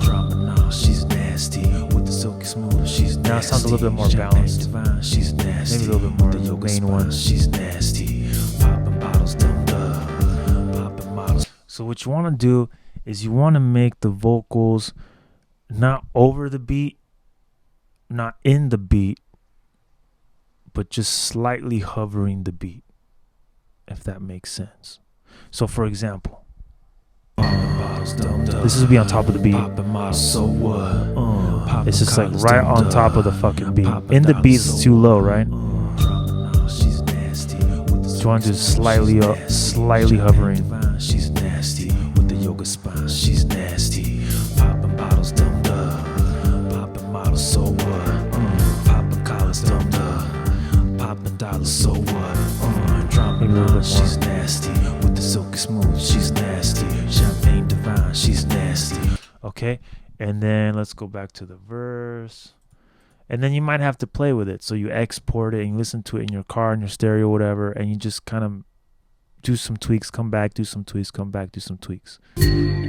Dropping off, she's nasty with the silky smooth. She's nasty. Now it sounds a little bit more balanced. Divine, she's nasty. Maybe a little bit more the the yoga main spine, one. she's nasty. Popping bottles, dumb popping models. So what you want to do is you want to make the vocals not over the beat, not in the beat, but just slightly hovering the beat, if that makes sense. So for example, this is be on top of the beat. So what? It's just like right on top of the fucking beat. In the beat it's too low, right? She's nasty. So you want to do slightly hovering. She's nasty with the yoga spine. She's nasty. Popping bottles, dumb popping models, so what? Popping collars, dumb popping dollars, so what? Drama, she's nasty with the silky smooth. She's nasty. Champagne divine, she's nasty. Okay, and then let's go back to the verse. And then you might have to play with it. So you export it and you listen to it in your car, in your stereo, whatever, and you just kind of do some tweaks, come back, do some tweaks, come back, do some tweaks.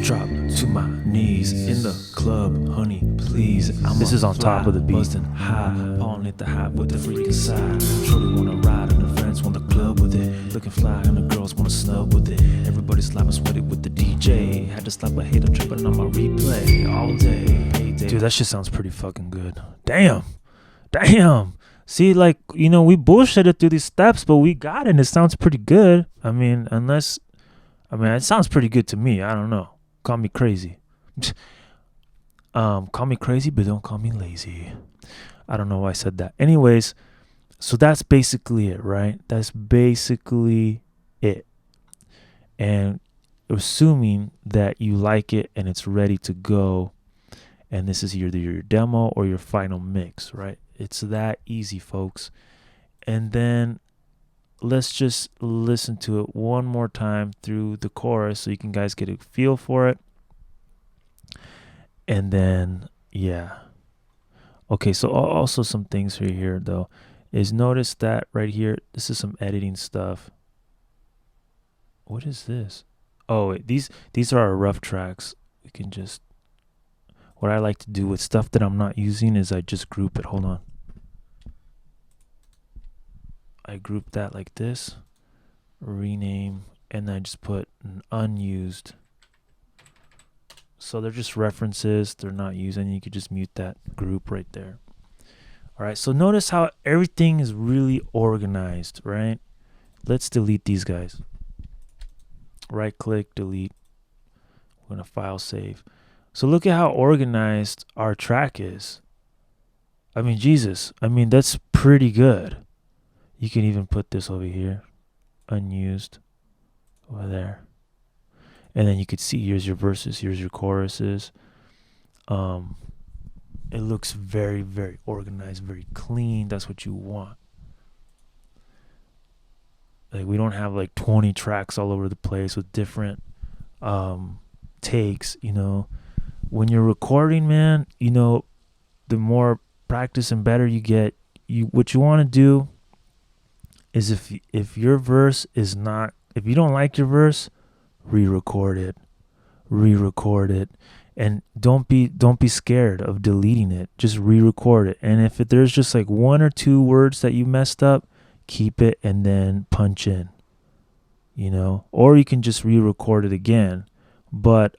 Drop to my knees in the club, honey, please. This is on top of the beat. Bustin' high, on it the high with the freaking side. Shorty wanna ride and her friends want the club with it. Looking fly and the girls wanna snub with it. Everybody slapping sweaty with the DJ. Had to slap a hater tripping on my replay all day. Payday. Dude, that shit sounds pretty fucking good. Damn. See, like, you know, we bullshitted through these steps, but we got it and it sounds pretty good. I mean, it sounds pretty good to me. I don't know. Call me crazy. Call me crazy, but don't call me lazy. I don't know why I said that. Anyways, so that's basically it, right? That's basically it. And assuming that you like it and it's ready to go, and this is either your demo or your final mix, right? It's that easy, folks. And then let's just listen to it one more time through the chorus so you can guys get a feel for it. And then, yeah. Okay, so also some things here though is notice that right here, this is some editing stuff. What is this? Oh, wait, these are our rough tracks. We can just, what I like to do with stuff that I'm not using is I just group it. Hold on. I group that like this, rename, and then I just put an unused. So they're just references. They're not used, and you could just mute that group right there. All right, so notice how everything is really organized, right? Let's delete these guys. Right click, delete. We're gonna file save. So look at how organized our track is. I mean, Jesus. I mean, that's pretty good. You can even put this over here, unused, over there. And then you could see here's your verses, here's your choruses. It looks very, very organized, very clean. That's what you want. Like, we don't have like 20 tracks all over the place with different takes, you know. When you're recording, man, you know, the more practice and better you get, what you want to do is if your verse is not, if you don't like your verse, re-record it, and don't be scared of deleting it. Just re-record it. And if there's just like one or two words that you messed up, keep it and then punch in, you know, or you can just re-record it again. But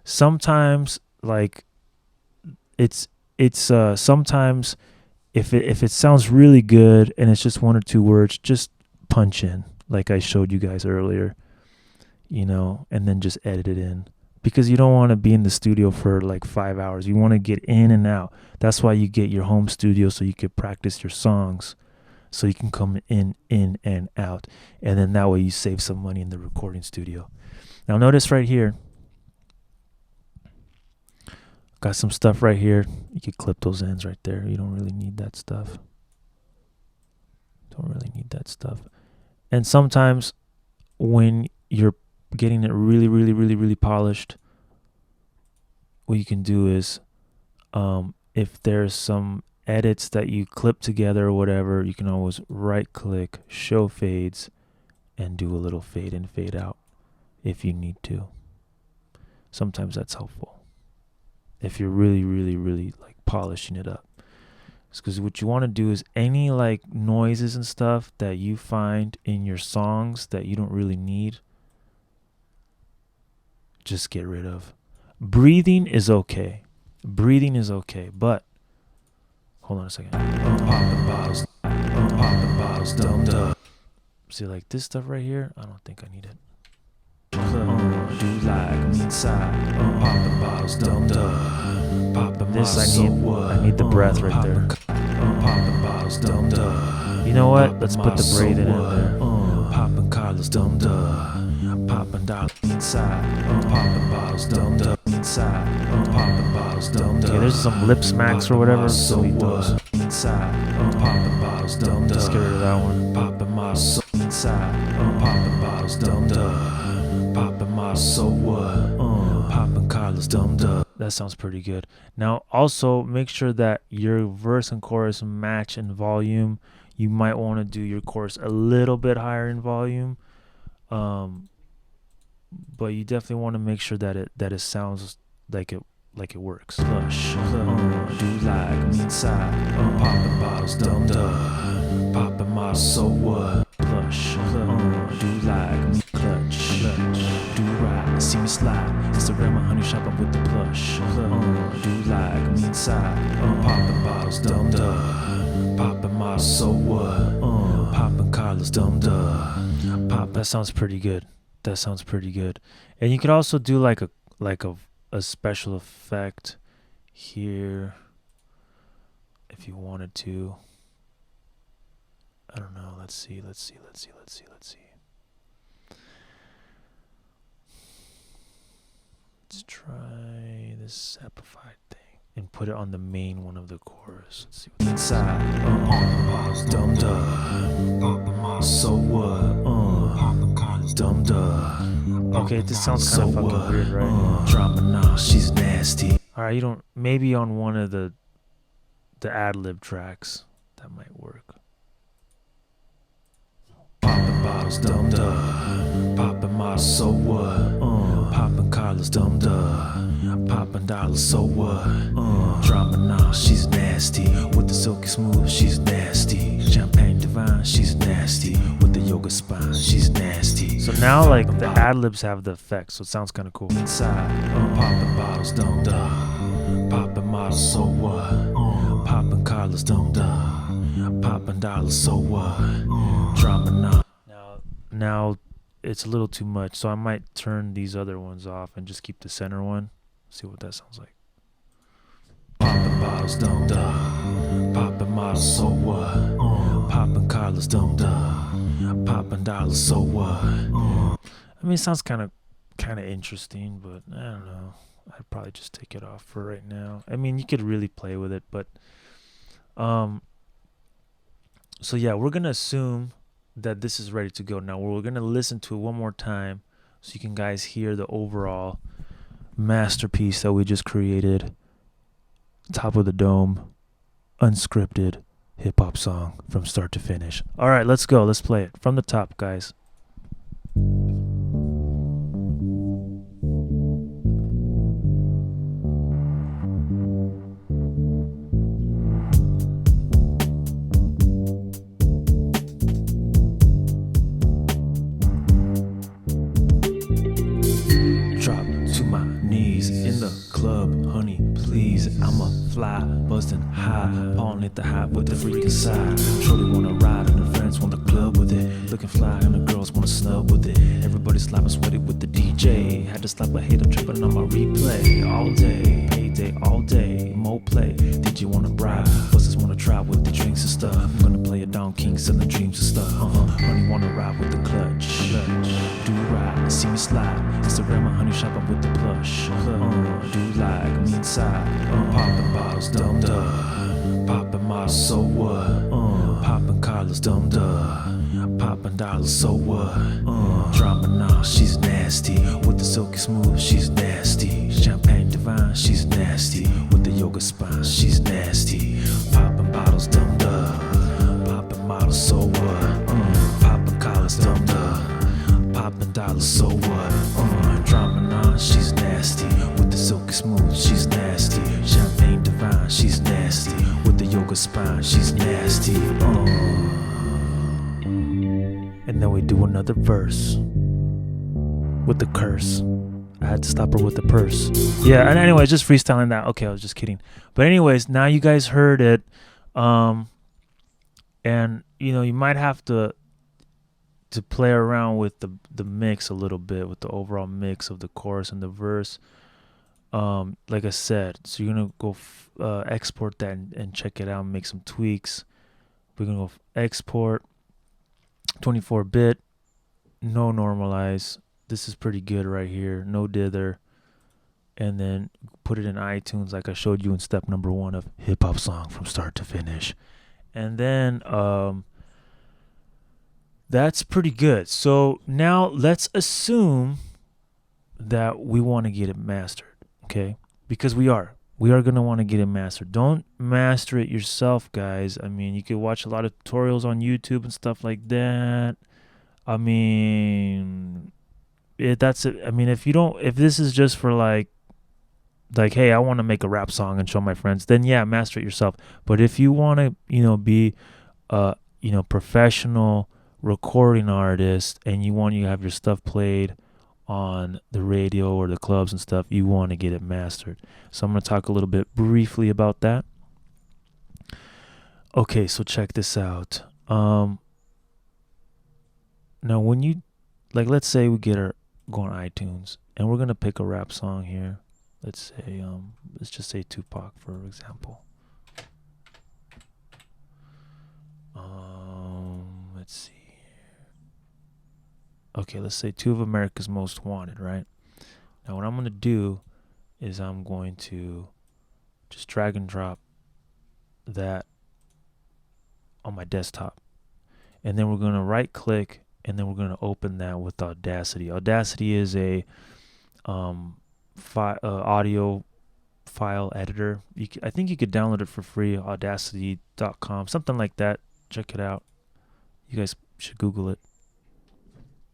sometimes, like, it's sometimes if it sounds really good and it's just one or two words, just punch in like I showed you guys earlier, you know, and then just edit it in, because you don't want to be in the studio for like 5 hours. You want to get in and out. That's why you get your home studio, so you could practice your songs, so you can come in and out, and then that way you save some money in the recording studio. Now notice right here, got some stuff right here. You could clip those ends right there. You don't really need that stuff. that stuff. And sometimes when you're getting it really, really, really, really polished, what you can do is, if there's some edits that you clip together or whatever, you can always right click, show fades, and do a little fade in, fade out if you need to. Sometimes that's helpful if you're really, really, really like polishing it up. Because what you want to do is any like noises and stuff that you find in your songs that you don't really need, just get rid of. Breathing is okay. Breathing is okay, but hold on a second. Popping bottles, dumb dumb. See, like this stuff right here, I don't think I need it. Do like me inside. Popping bottles, dumb dumb. Popping this I need the breath right there. Popping bottles, dumb dumb. You know what? Let's put the braid in there. Popping collars, dumb dumb. Popping dollars inside. Popping bottles, dumb dumb. Inside. Popping bottles, dumb dumb. Okay, there's some lip smacks or whatever. So we those inside. Popping bottles, dumb dumb. Let's get rid of that one. Popping bottles inside. Popping bottles, dumb dumb. Popping my so what? Popping collars, dumb dumb. That sounds pretty good. Now, also make sure that your verse and chorus match in volume. You might want to do your chorus a little bit higher in volume, but you definitely want to make sure that it sounds like it works. Plush, do like me inside. Popping bottles, dumb dumb. Popping my so what? Plush, do like me clutch. Do right, see me slide. Instagram my honey shop up with the plush. Do like me inside. Popping bottles, dumb dumb. Popping my so what? Popping collars, dumb dumb. Pop. That sounds pretty good. That sounds pretty good. And you could also do like a special effect here if you wanted to. I don't know. Let's see. Let's try this amplified thing and put it on the main one of the chorus. Let's see what's inside. Dumb duh. So what? Dumb duh. Okay, this sounds kind of fucking weird, right? Drama now, she's nasty. Alright, you don't. Maybe on one of the ad-lib tracks that might work. Poppin' bottles, dumb duh. Poppin' my so what? Poppin' collars, dumb duh. Poppin' dollars, so what? Drama now, she's nasty. With the silky smooth, she's nasty. Champagne divine, she's nasty. With the yoga spine, she's nasty. So now, like, the ad-libs have the effect, so it sounds kind of cool. Inside, poppin' bottles, dumb duh. Poppin' models, so what? Poppin' collars, dumb duh. Poppin' dollars, so what? Drama now. Now it's a little too much, so I might turn these other ones off and just keep the center one. See what that sounds like. Poppin' bottles, dumb duh. Poppin' models, so what? Poppin' collars, dumb duh. Poppin' dollars, so what? I mean, it sounds kind of interesting, but I don't know. I'd probably just take it off for right now. I mean, you could really play with it, but so yeah, we're gonna assume that this is ready to go. Now we're gonna listen to it one more time so you can guys hear the overall masterpiece that we just created. Top of the dome, unscripted hip-hop song from start to finish. All right, let's go. Let's play it from the top, guys. Fly, buzzing high, palm hit the high with the freaking side. Shorty wanna ride and her friends want the club with it. Looking fly and the girls wanna snub with it. Everybody slapping sweaty with the DJ. Had to slap a hater tripping on my replay. All day, payday, all day, mo play. Did you wanna bride? Buzzers wanna try with the drinks and stuff. I'm gonna play it down, king selling dreams and stuff. Honey wanna ride with the clutch. Do ride, see me slide. Instagram my honey shop up with the plush. Do like me inside. Poppin' bottles, dumb duh. Poppin' my so what? Poppin' collars, dumb duh. Poppin' dollars, so what? Drama nah, she's nasty. With the silky smooth, she's nasty. Champagne divine, she's nasty. With the yoga spine, she's nasty. Poppin' bottles, dumb duh. Poppin' models, so what? Poppin' collars, dumb duh. Poppin' dollars, so what? Drama nah, she's nasty. With the silky smooth, she's nasty. Champagne divine, she's nasty. With the yoga spine, she's nasty. And then we do another verse with the curse. I had to stop her with the purse. Yeah, and anyways, just freestyling that. Okay, I was just kidding. But anyways, now you guys heard it. And you know, you might have to play around with the mix a little bit, with the overall mix of the chorus and the verse. Like I said, so you're gonna go export that and check it out and make some tweaks. We're gonna go export 24-bit, no normalize. This is pretty good right here, no dither. And then put it in iTunes like I showed you in step number 1 of hip hop song from start to finish. And then that's pretty good. So now let's assume that we want to get it mastered, okay? Because we are going to want to get it mastered. Don't master it yourself, guys. I mean, you could watch a lot of tutorials on YouTube and stuff like that. I mean, that's it. I mean, if this is just for like, hey, I want to make a rap song and show my friends, then yeah, master it yourself. But if you want to, be professional recording artist and you want to have your stuff played on the radio or the clubs and stuff, you want to get it mastered. So I'm going to talk a little bit briefly about that. Okay, so check this out. Now when you, let's say we go on iTunes and we're going to pick a rap song here. Let's say, let's just say Tupac, for example. Let's see. Okay, let's say 2 of America's Most Wanted, right? Now what I'm going to do is I'm going to just drag and drop that on my desktop. And then we're going to right click and then we're going to open that with Audacity. Audacity is a audio file editor. I think you could download it for free, audacity.com, something like that. Check it out. You guys should Google it.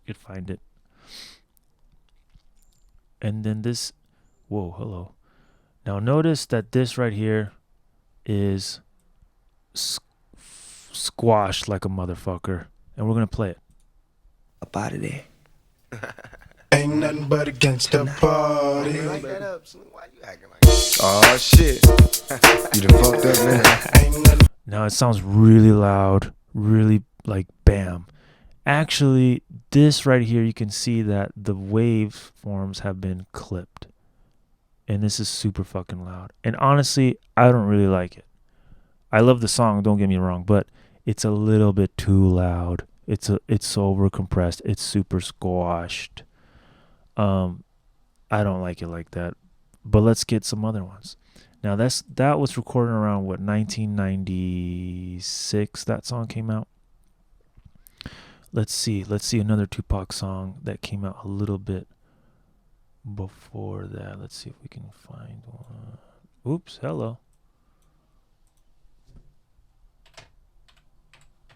You could find it. And then this, whoa, hello. Now notice that this right here is squashed like a motherfucker. And we're going to play it. Up out of there. Ain't nothing but a gangsta party. Like that up, Snoop. Why you acting like that? Oh shit. You done fucked up, man. Now it sounds really loud, really like bam. Actually, this right here, you can see that the waveforms have been clipped. And this is super fucking loud. And honestly, I don't really like it. I love the song, don't get me wrong, but it's a little bit too loud. It's over compressed. It's super squashed. I don't like it like that. But let's get some other ones. Now that was recorded around 1996 that song came out. Let's see another Tupac song that came out a little bit before that. Let's see if we can find one. Oops, hello.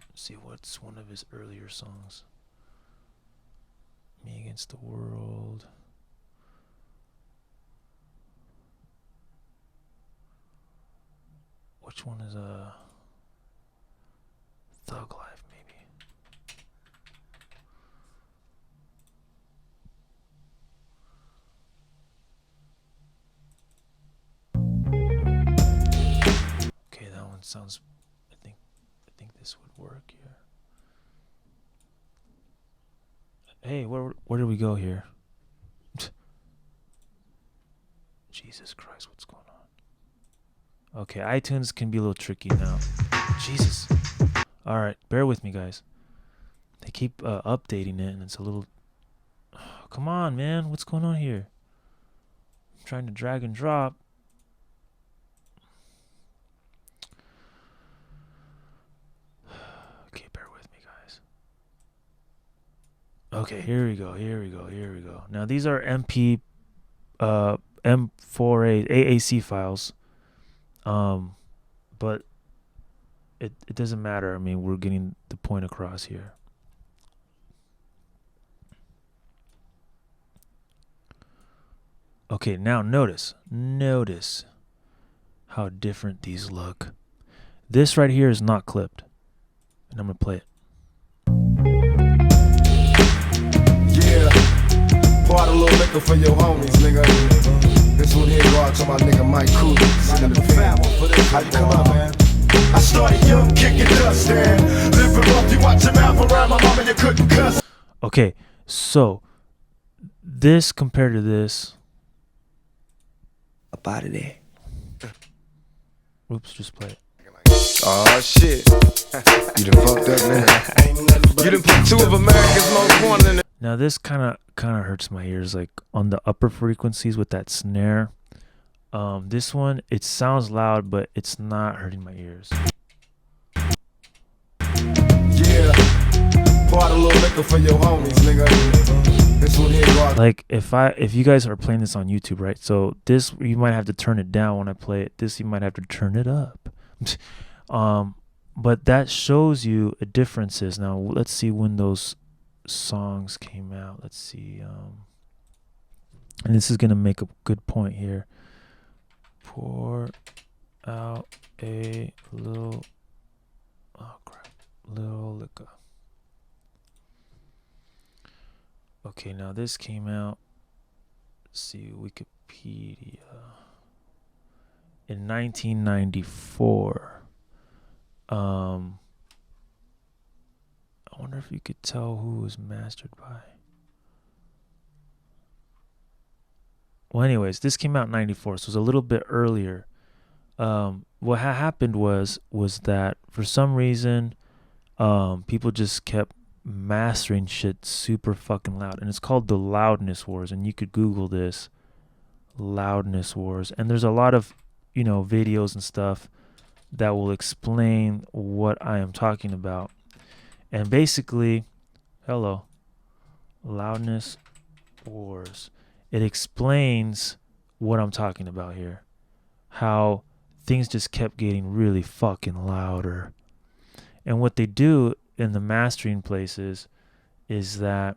Let's see what's one of his earlier songs. Me Against the World. Which one is Thug Life, maybe? Okay, that one sounds. I think this would work here. Hey, where did we go here? Jesus Christ, what's going on? Okay, iTunes can be a little tricky now. Jesus. All right, bear with me, guys. They keep updating it, and it's a little. Oh, come on, man. What's going on here? I'm trying to drag and drop. Okay, here we go. Now these are M4A AAC files. But it doesn't matter. I mean, we're getting the point across here. Okay, now notice how different these look. This right here is not clipped. And I'm gonna play it. Yeah, pour out a little liquor for your homies, nigga. This one here go out to my nigga Mike Cooley, sitting in the pen. How you come up, man? I started young, kicking dust, and living rough. You watch your mouth around my mama, you couldn't cuss. Okay, so this compared to this. Up out of there. Oops, just play it. Oh shit. You done fucked up, man. You done put two of America's most wanted in the. Now this kind of hurts my ears, like on the upper frequencies with that snare. This one, it sounds loud, but it's not hurting my ears. Yeah, pour out a little liquor for your homies, nigga. This one here go out. Like if you guys are playing this on YouTube, right? So this, you might have to turn it down when I play it. This, you might have to turn it up. But that shows you a differences. Now let's see when those songs came out. Let's see. And this is gonna make a good point here. Pour out a little, little liquor. Okay, now this came out. Let's see, Wikipedia. In 1994. I wonder if you could tell who it was mastered by. Well, anyways, this came out in 94, so it was a little bit earlier. What happened was that for some reason, people just kept mastering shit super fucking loud, and it's called the loudness wars, and you could Google this, loudness wars, and there's a lot of, videos and stuff that will explain what I am talking about. And basically, loudness wars. It explains what I'm talking about here. How things just kept getting really fucking louder. And what they do in the mastering places is that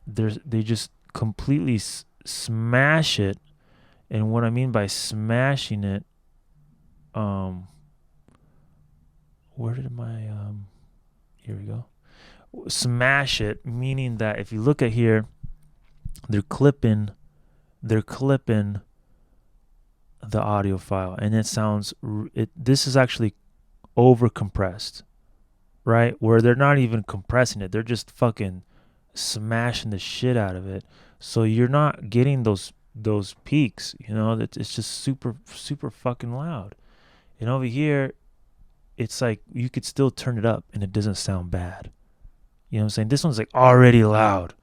they just completely smash it. And what I mean by smashing it, where did my here we go. Smash it, meaning that if you look at here, they're clipping the audio file, and it sounds this is actually over compressed, right? Where they're not even compressing it, they're just fucking smashing the shit out of it. So you're not getting those peaks, that it's just super fucking loud. And over here, it's like you could still turn it up and it doesn't sound bad. You know what I'm saying? This one's like already loud.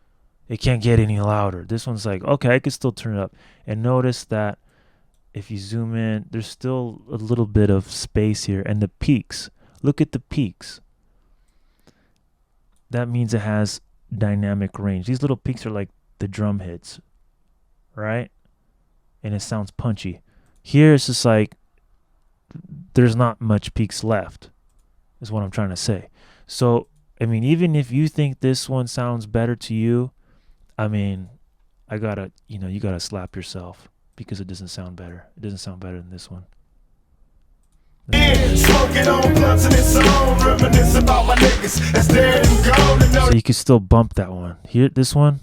It can't get any louder. This one's like, okay, I could still turn it up. And notice that if you zoom in, there's still a little bit of space here. And the peaks, look at the peaks. That means it has dynamic range. These little peaks are like the drum hits, right? And it sounds punchy. Here it's just like, there's not much peaks left, is what I'm trying to say. So, I mean, even if you think this one sounds better to you, I mean, you gotta slap yourself because it doesn't sound better. It doesn't sound better than this one. Smoking on blunts and it's on, reminisce about my niggas that's dead and gone. So you can still bump that one. Here, this one.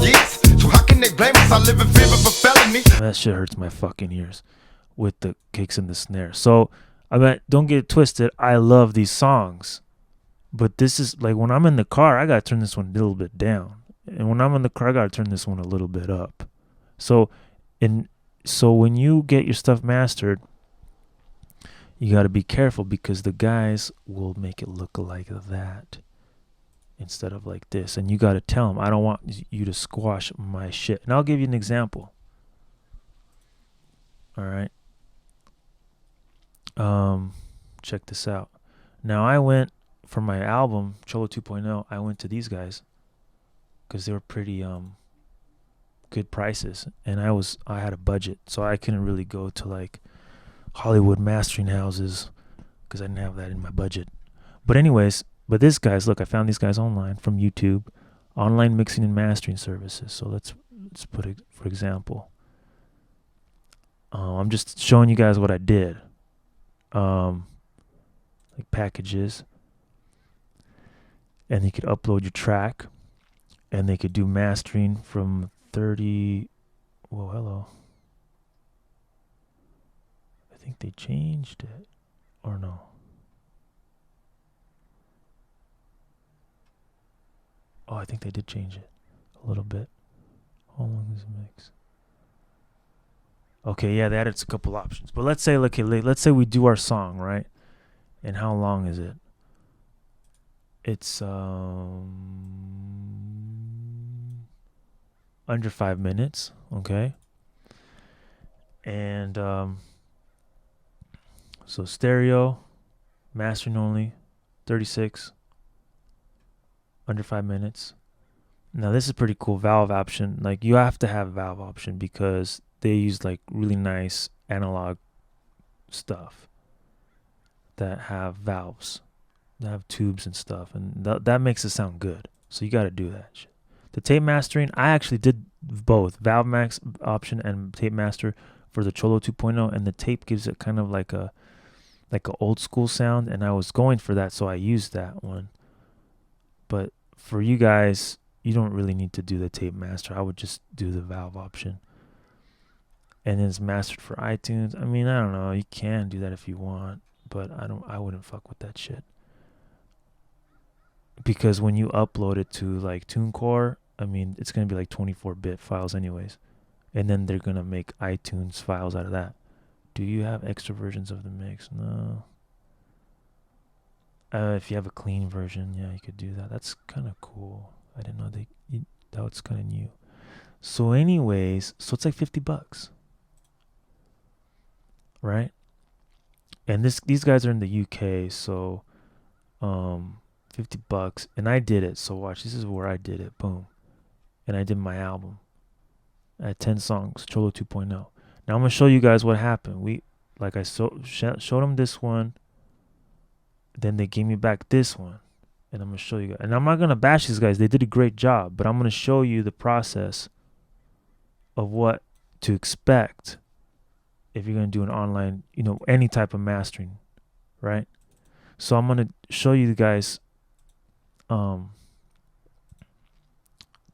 Yes, so how can they blame us? I live in fear of a felony. That shit hurts my fucking ears with the kicks and the snare. So, I mean, don't get it twisted. I love these songs. But this is like when I'm in the car, I got to turn this one a little bit down. And when I'm in the car, I got to turn this one a little bit up. So when you get your stuff mastered, you got to be careful because the guys will make it look like that instead of like this. And you got to tell them, I don't want you to squash my shit. And I'll give you an example. All right. Check this out. Now I went for my album Cholo 2.0, I went to these guys because they were pretty good prices, and I had a budget, so I couldn't really go to like Hollywood mastering houses because I didn't have that in my budget. But anyways, this guys, look, I found these guys online from YouTube, online mixing and mastering services. So let's put it, for example, I'm just showing you guys what I did. Like packages, and you could upload your track, and they could do mastering from 30. Whoa, hello. I think they changed it, or no. Oh, I think they did change it a little bit. How long is the mix? Okay, yeah, they added a couple options. But let's say, let's say we do our song, right? And how long is it? It's under 5 minutes, okay? And so stereo, mastering only, 36, under 5 minutes. Now this is pretty cool, valve option. Like you have to have valve option because they use like really nice analog stuff that have valves, that have tubes and stuff, and that makes it sound good. So you got to do that shit. The tape mastering, I actually did both valve max option and tape master for the Cholo 2.0, and the tape gives it kind of like a old school sound, and I was going for that, so I used that one. But for you guys, you don't really need to do the tape master. I would just do the valve option. And then it's mastered for iTunes. I mean, I don't know. You can do that if you want, but I wouldn't fuck with that shit. Because when you upload it to like TuneCore, I mean, it's going to be like 24-bit files anyways. And then they're going to make iTunes files out of that. Do you have extra versions of the mix? No. If you have a clean version, yeah, you could do that. That's kind of cool. I didn't know that was kind of new. So anyways, so it's like $50. Right? And these guys are in the UK, so $50, and I did it. So watch, this is where I did it. Boom. And I did my album. I had 10 songs, Cholo 2.0. Now I'm gonna show you guys what happened. I showed them this one, then they gave me back this one, and I'm gonna show you guys. And I'm not gonna bash these guys; they did a great job. But I'm gonna show you the process of what to expect if you're gonna do an online, any type of mastering, right? So I'm gonna show you guys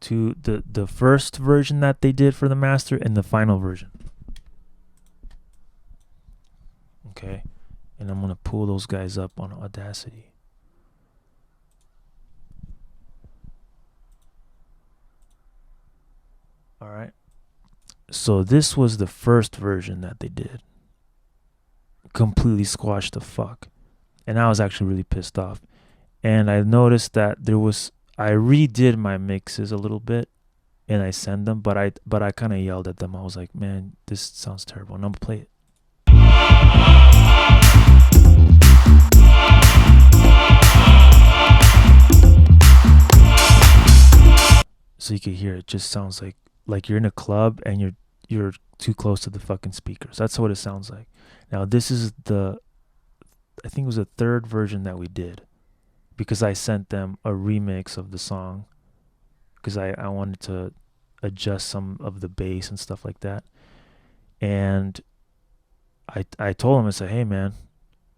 to the first version that they did for the master and the final version. Okay, and I'm gonna pull those guys up on Audacity. All right. So this was the first version that they did. Completely squashed the fuck. And I was actually really pissed off. And I noticed that I redid my mixes a little bit and I sent them, but I kind of yelled at them. I was like, man, this sounds terrible. And I'm gonna play it. So you can hear it just sounds like you're in a club and you're too close to the fucking speakers. That's what it sounds like. Now this is I think it was the third version that we did, because I sent them a remix of the song because I wanted to adjust some of the bass and stuff like that. And I told them, I said, hey man,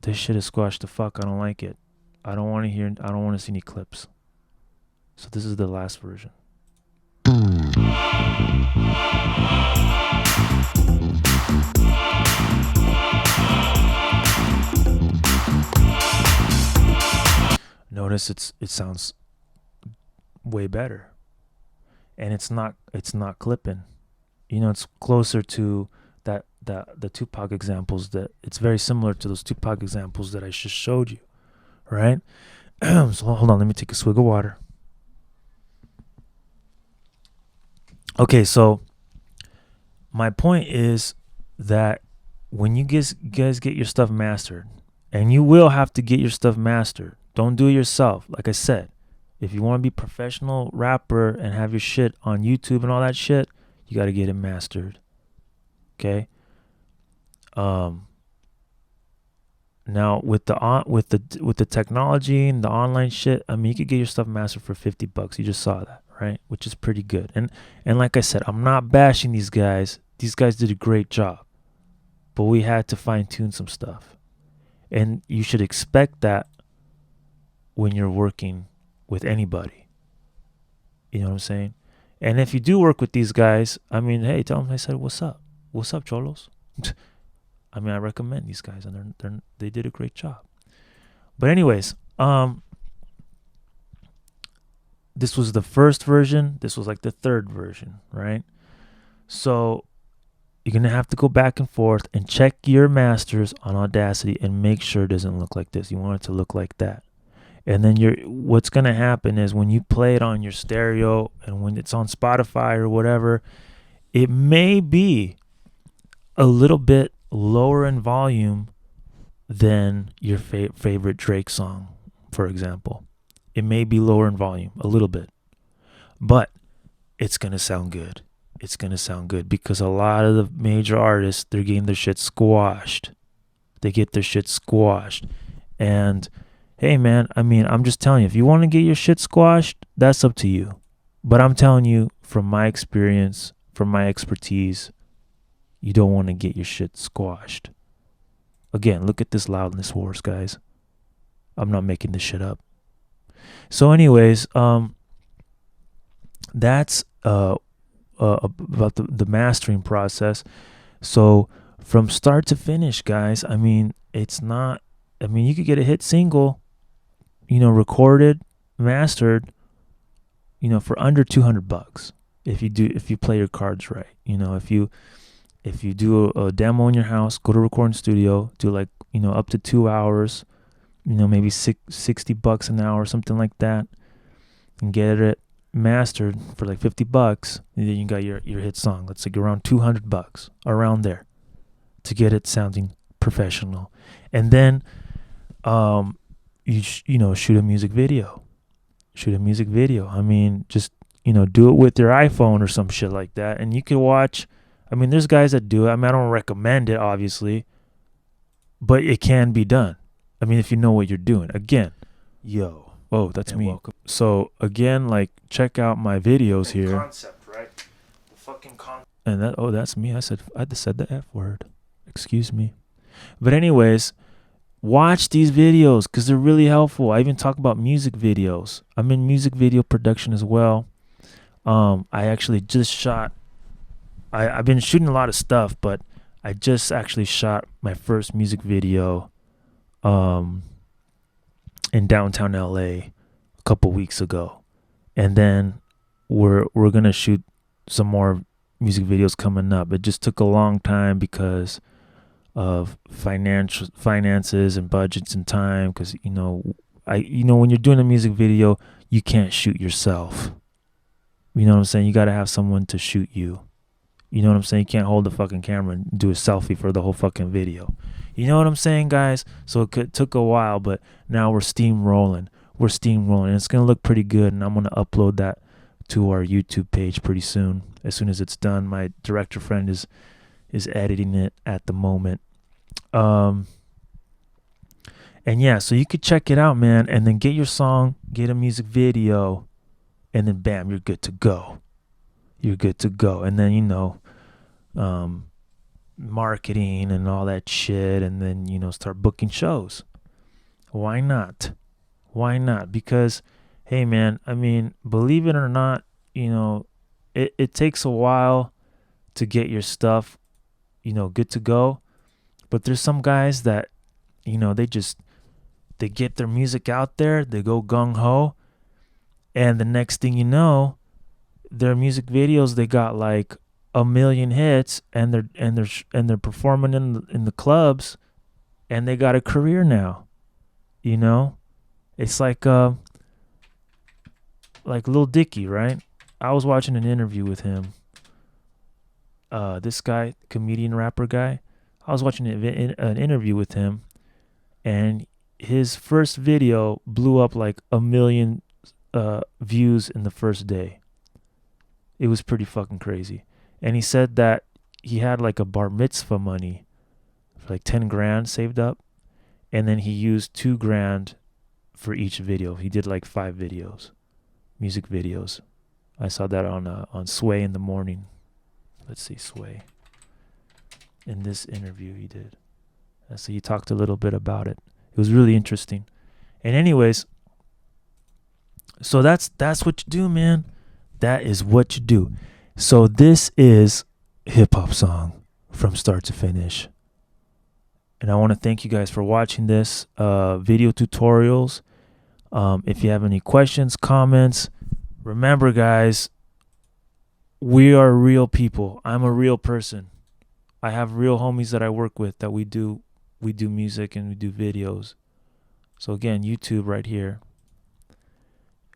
this shit is squashed the fuck. I don't like it. I don't want to see any clips. So this is the last version. Notice it sounds way better, and it's not clipping. It's closer to the Tupac examples. That it's very similar to those Tupac examples that I just showed you, right? So hold on, let me take a swig of water. Okay, so my point is that when you guys get your stuff mastered, and you will have to get your stuff mastered Don't do it yourself. Like I said, if you want to be a professional rapper and have your shit on YouTube and all that shit, you got to get it mastered. Okay? Now with the technology and the online shit, I mean, you could get your stuff mastered for $50. You just saw that, right? Which is pretty good. And like I said, I'm not bashing these guys. These guys did a great job, but we had to fine tune some stuff, and you should expect that when you're working with anybody. You know what I'm saying? And if you do work with these guys, I mean, hey, tell them I said, "What's up? What's up, cholos?" I mean, I recommend these guys, and they did a great job. But anyways, this was the first version. This was like the third version, right? So you're going to have to go back and forth and check your masters on Audacity and make sure it doesn't look like this. You want it to look like that. And then what's going to happen is when you play it on your stereo and when it's on Spotify or whatever, it may be a little bit lower in volume than your favorite Drake song, for example. It may be lower in volume a little bit, but it's going to sound good. It's going to sound good because a lot of the major artists, they're getting their shit squashed. They get their shit squashed. And hey, man, I mean, I'm just telling you, if you want to get your shit squashed, that's up to you. But I'm telling you, from my experience, from my expertise, you don't want to get your shit squashed. Again, look at this loudness wars, guys. I'm not making this shit up. So anyways, that's about the mastering process. So from start to finish, guys, I mean, you could get a hit single, recorded, mastered, for under $200 if you play your cards right. If you do a demo in your house, go to a recording studio, do like, up to 2 hours, maybe $60 an hour, something like that, and get it mastered for like $50, and then you got your hit song. Let's say around $200, around there, to get it sounding professional. And then shoot a music video. I mean, just do it with your iPhone or some shit like that, and you can watch. I mean, there's guys that do it. I mean, I don't recommend it, obviously, but it can be done. I mean, if you know what you're doing. Again, oh, that's me. Welcome. So again, like, check out my videos here. Concept, right? The fucking concept. And that's me. I said the F word. Excuse me. But anyways, watch these videos because they're really helpful. I even talk about music videos. I'm in music video production as well. I actually just shot. I've been shooting a lot of stuff, but I just actually shot my first music video in downtown LA a couple weeks ago. And then we're going to shoot some more music videos coming up. It just took a long time because of finances and budgets and time, because when you're doing a music video, you can't shoot yourself. You know what I'm saying? You got to have someone to shoot you. You know what I'm saying? You can't hold the fucking camera and do a selfie for the whole fucking video. You know what I'm saying, guys? So it took a while, but now we're steamrolling. And it's going to look pretty good, and I'm going to upload that to our YouTube page pretty soon. As soon as it's done, my director friend is editing it at the moment. And yeah, so you could check it out, man, and then get your song, get a music video, and then bam, you're good to go. And then, marketing and all that shit, and then, start booking shows. Why not? Because, hey, man, I mean, believe it or not, it takes a while to get your stuff, good to go. But there's some guys that, they get their music out there, they go gung-ho, and the next thing you know, their music videos, they got like 1 million hits, and they're performing in the clubs, and they got a career now. It's like Lil Dicky, right? I was watching an interview with him. This guy, comedian rapper guy, I was watching an interview with him, and his first video blew up like 1 million views in the first day. It was pretty fucking crazy. And he said that he had like a bar mitzvah money for like 10 grand saved up, and then he used 2 grand for each video. He did like 5 videos, music videos. I saw that on Sway in the morning. Let's see, Sway. In this interview he did. So he talked a little bit about it. It was really interesting. And anyways, so that's what you do, man. That is what you do. So this is Hip Hop Song from start to finish. And I want to thank you guys for watching this video tutorials. If you have any questions, comments, remember, guys, we are real people. I'm a real person. I have real homies that I work with that we do music and we do videos. So again, YouTube right here.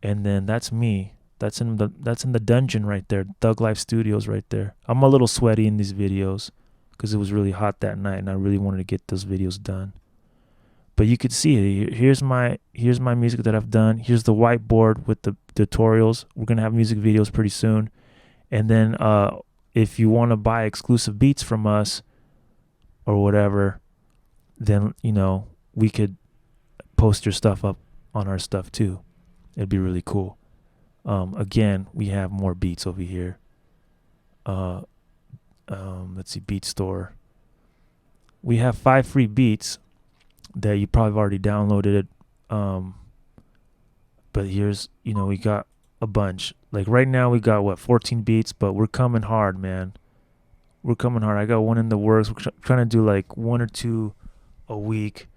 And then that's me. That's in the dungeon right there. Thug Life Studios right there. I'm a little sweaty in these videos because it was really hot that night and I really wanted to get those videos done. But you could see it. Here's my music that I've done. Here's the whiteboard with the tutorials. We're gonna have music videos pretty soon. And then if you want to buy exclusive beats from us or whatever, then we could post your stuff up on our stuff too. It'd be really cool. Again, we have more beats over here. Let's see, Beat Store. We have 5 free beats that you probably already downloaded. But here's, we got a bunch. Like right now we got 14 beats, but we're coming hard, man. We're coming hard. I got one in the works. We're trying to do like 1 or 2 a week.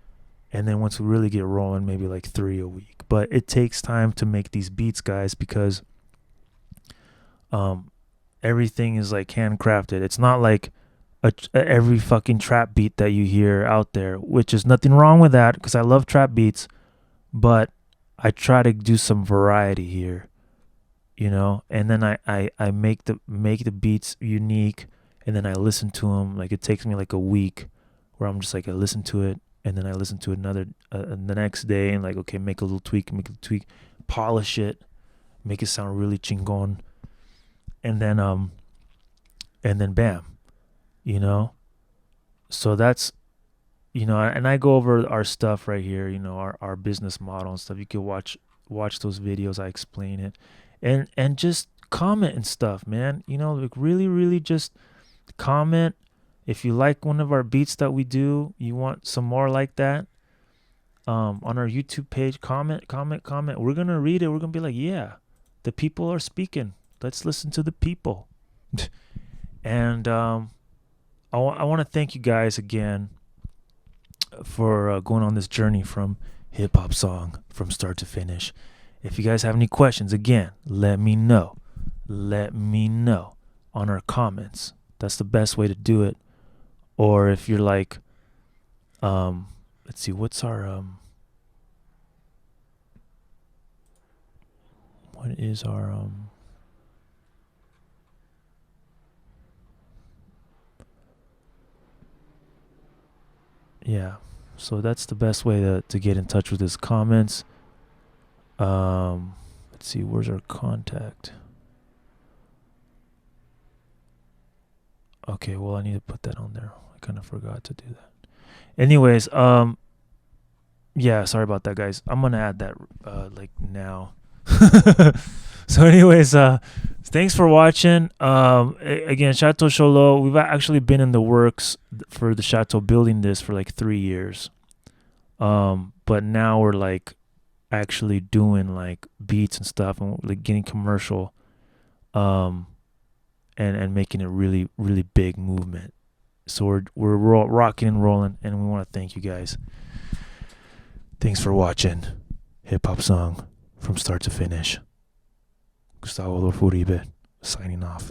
And then once we really get rolling, maybe like 3 a week. But it takes time to make these beats, guys, because everything is like handcrafted. It's not like every fucking trap beat that you hear out there, which is nothing wrong with that because I love trap beats, but I try to do some variety here, and then I make the beats unique, and then I listen to them. Like it takes me like a week where I'm just like, I listen to it, and then I listen to another the next day, and like, okay, make a little tweak, polish it, make it sound really chingon, and then bam, so that's, and I go over our stuff right here, our business model and stuff. You can watch those videos. I explain it, and just comment and stuff, man. Like really just comment. If you like one of our beats that we do, you want some more like that, on our YouTube page, comment. We're going to read it. We're going to be like, yeah, the people are speaking. Let's listen to the people. And I want to thank you guys again for going on this journey from Hip Hop Song from start to finish. If you guys have any questions, again, let me know. Let me know on our comments. That's the best way to do it. Or if you're like, let's see, what's our, what is our, yeah, so that's the best way to get in touch with us. Comments. Let's see, where's our contact? Okay, well, I need to put that on there. I kind of forgot to do that. Anyways, yeah, sorry about that, guys. I'm gonna add that like now. So anyways, thanks for watching. Again, Chateau Cholo, we've actually been in the works for the Chateau building this for like 3 years. But now we're like actually doing like beats and stuff, and like getting commercial, and making a really, really big movement. So we're rocking and rolling, and we want to thank you guys. Thanks for watching Hip Hop Song from start to finish. Gustavo Uribe signing off.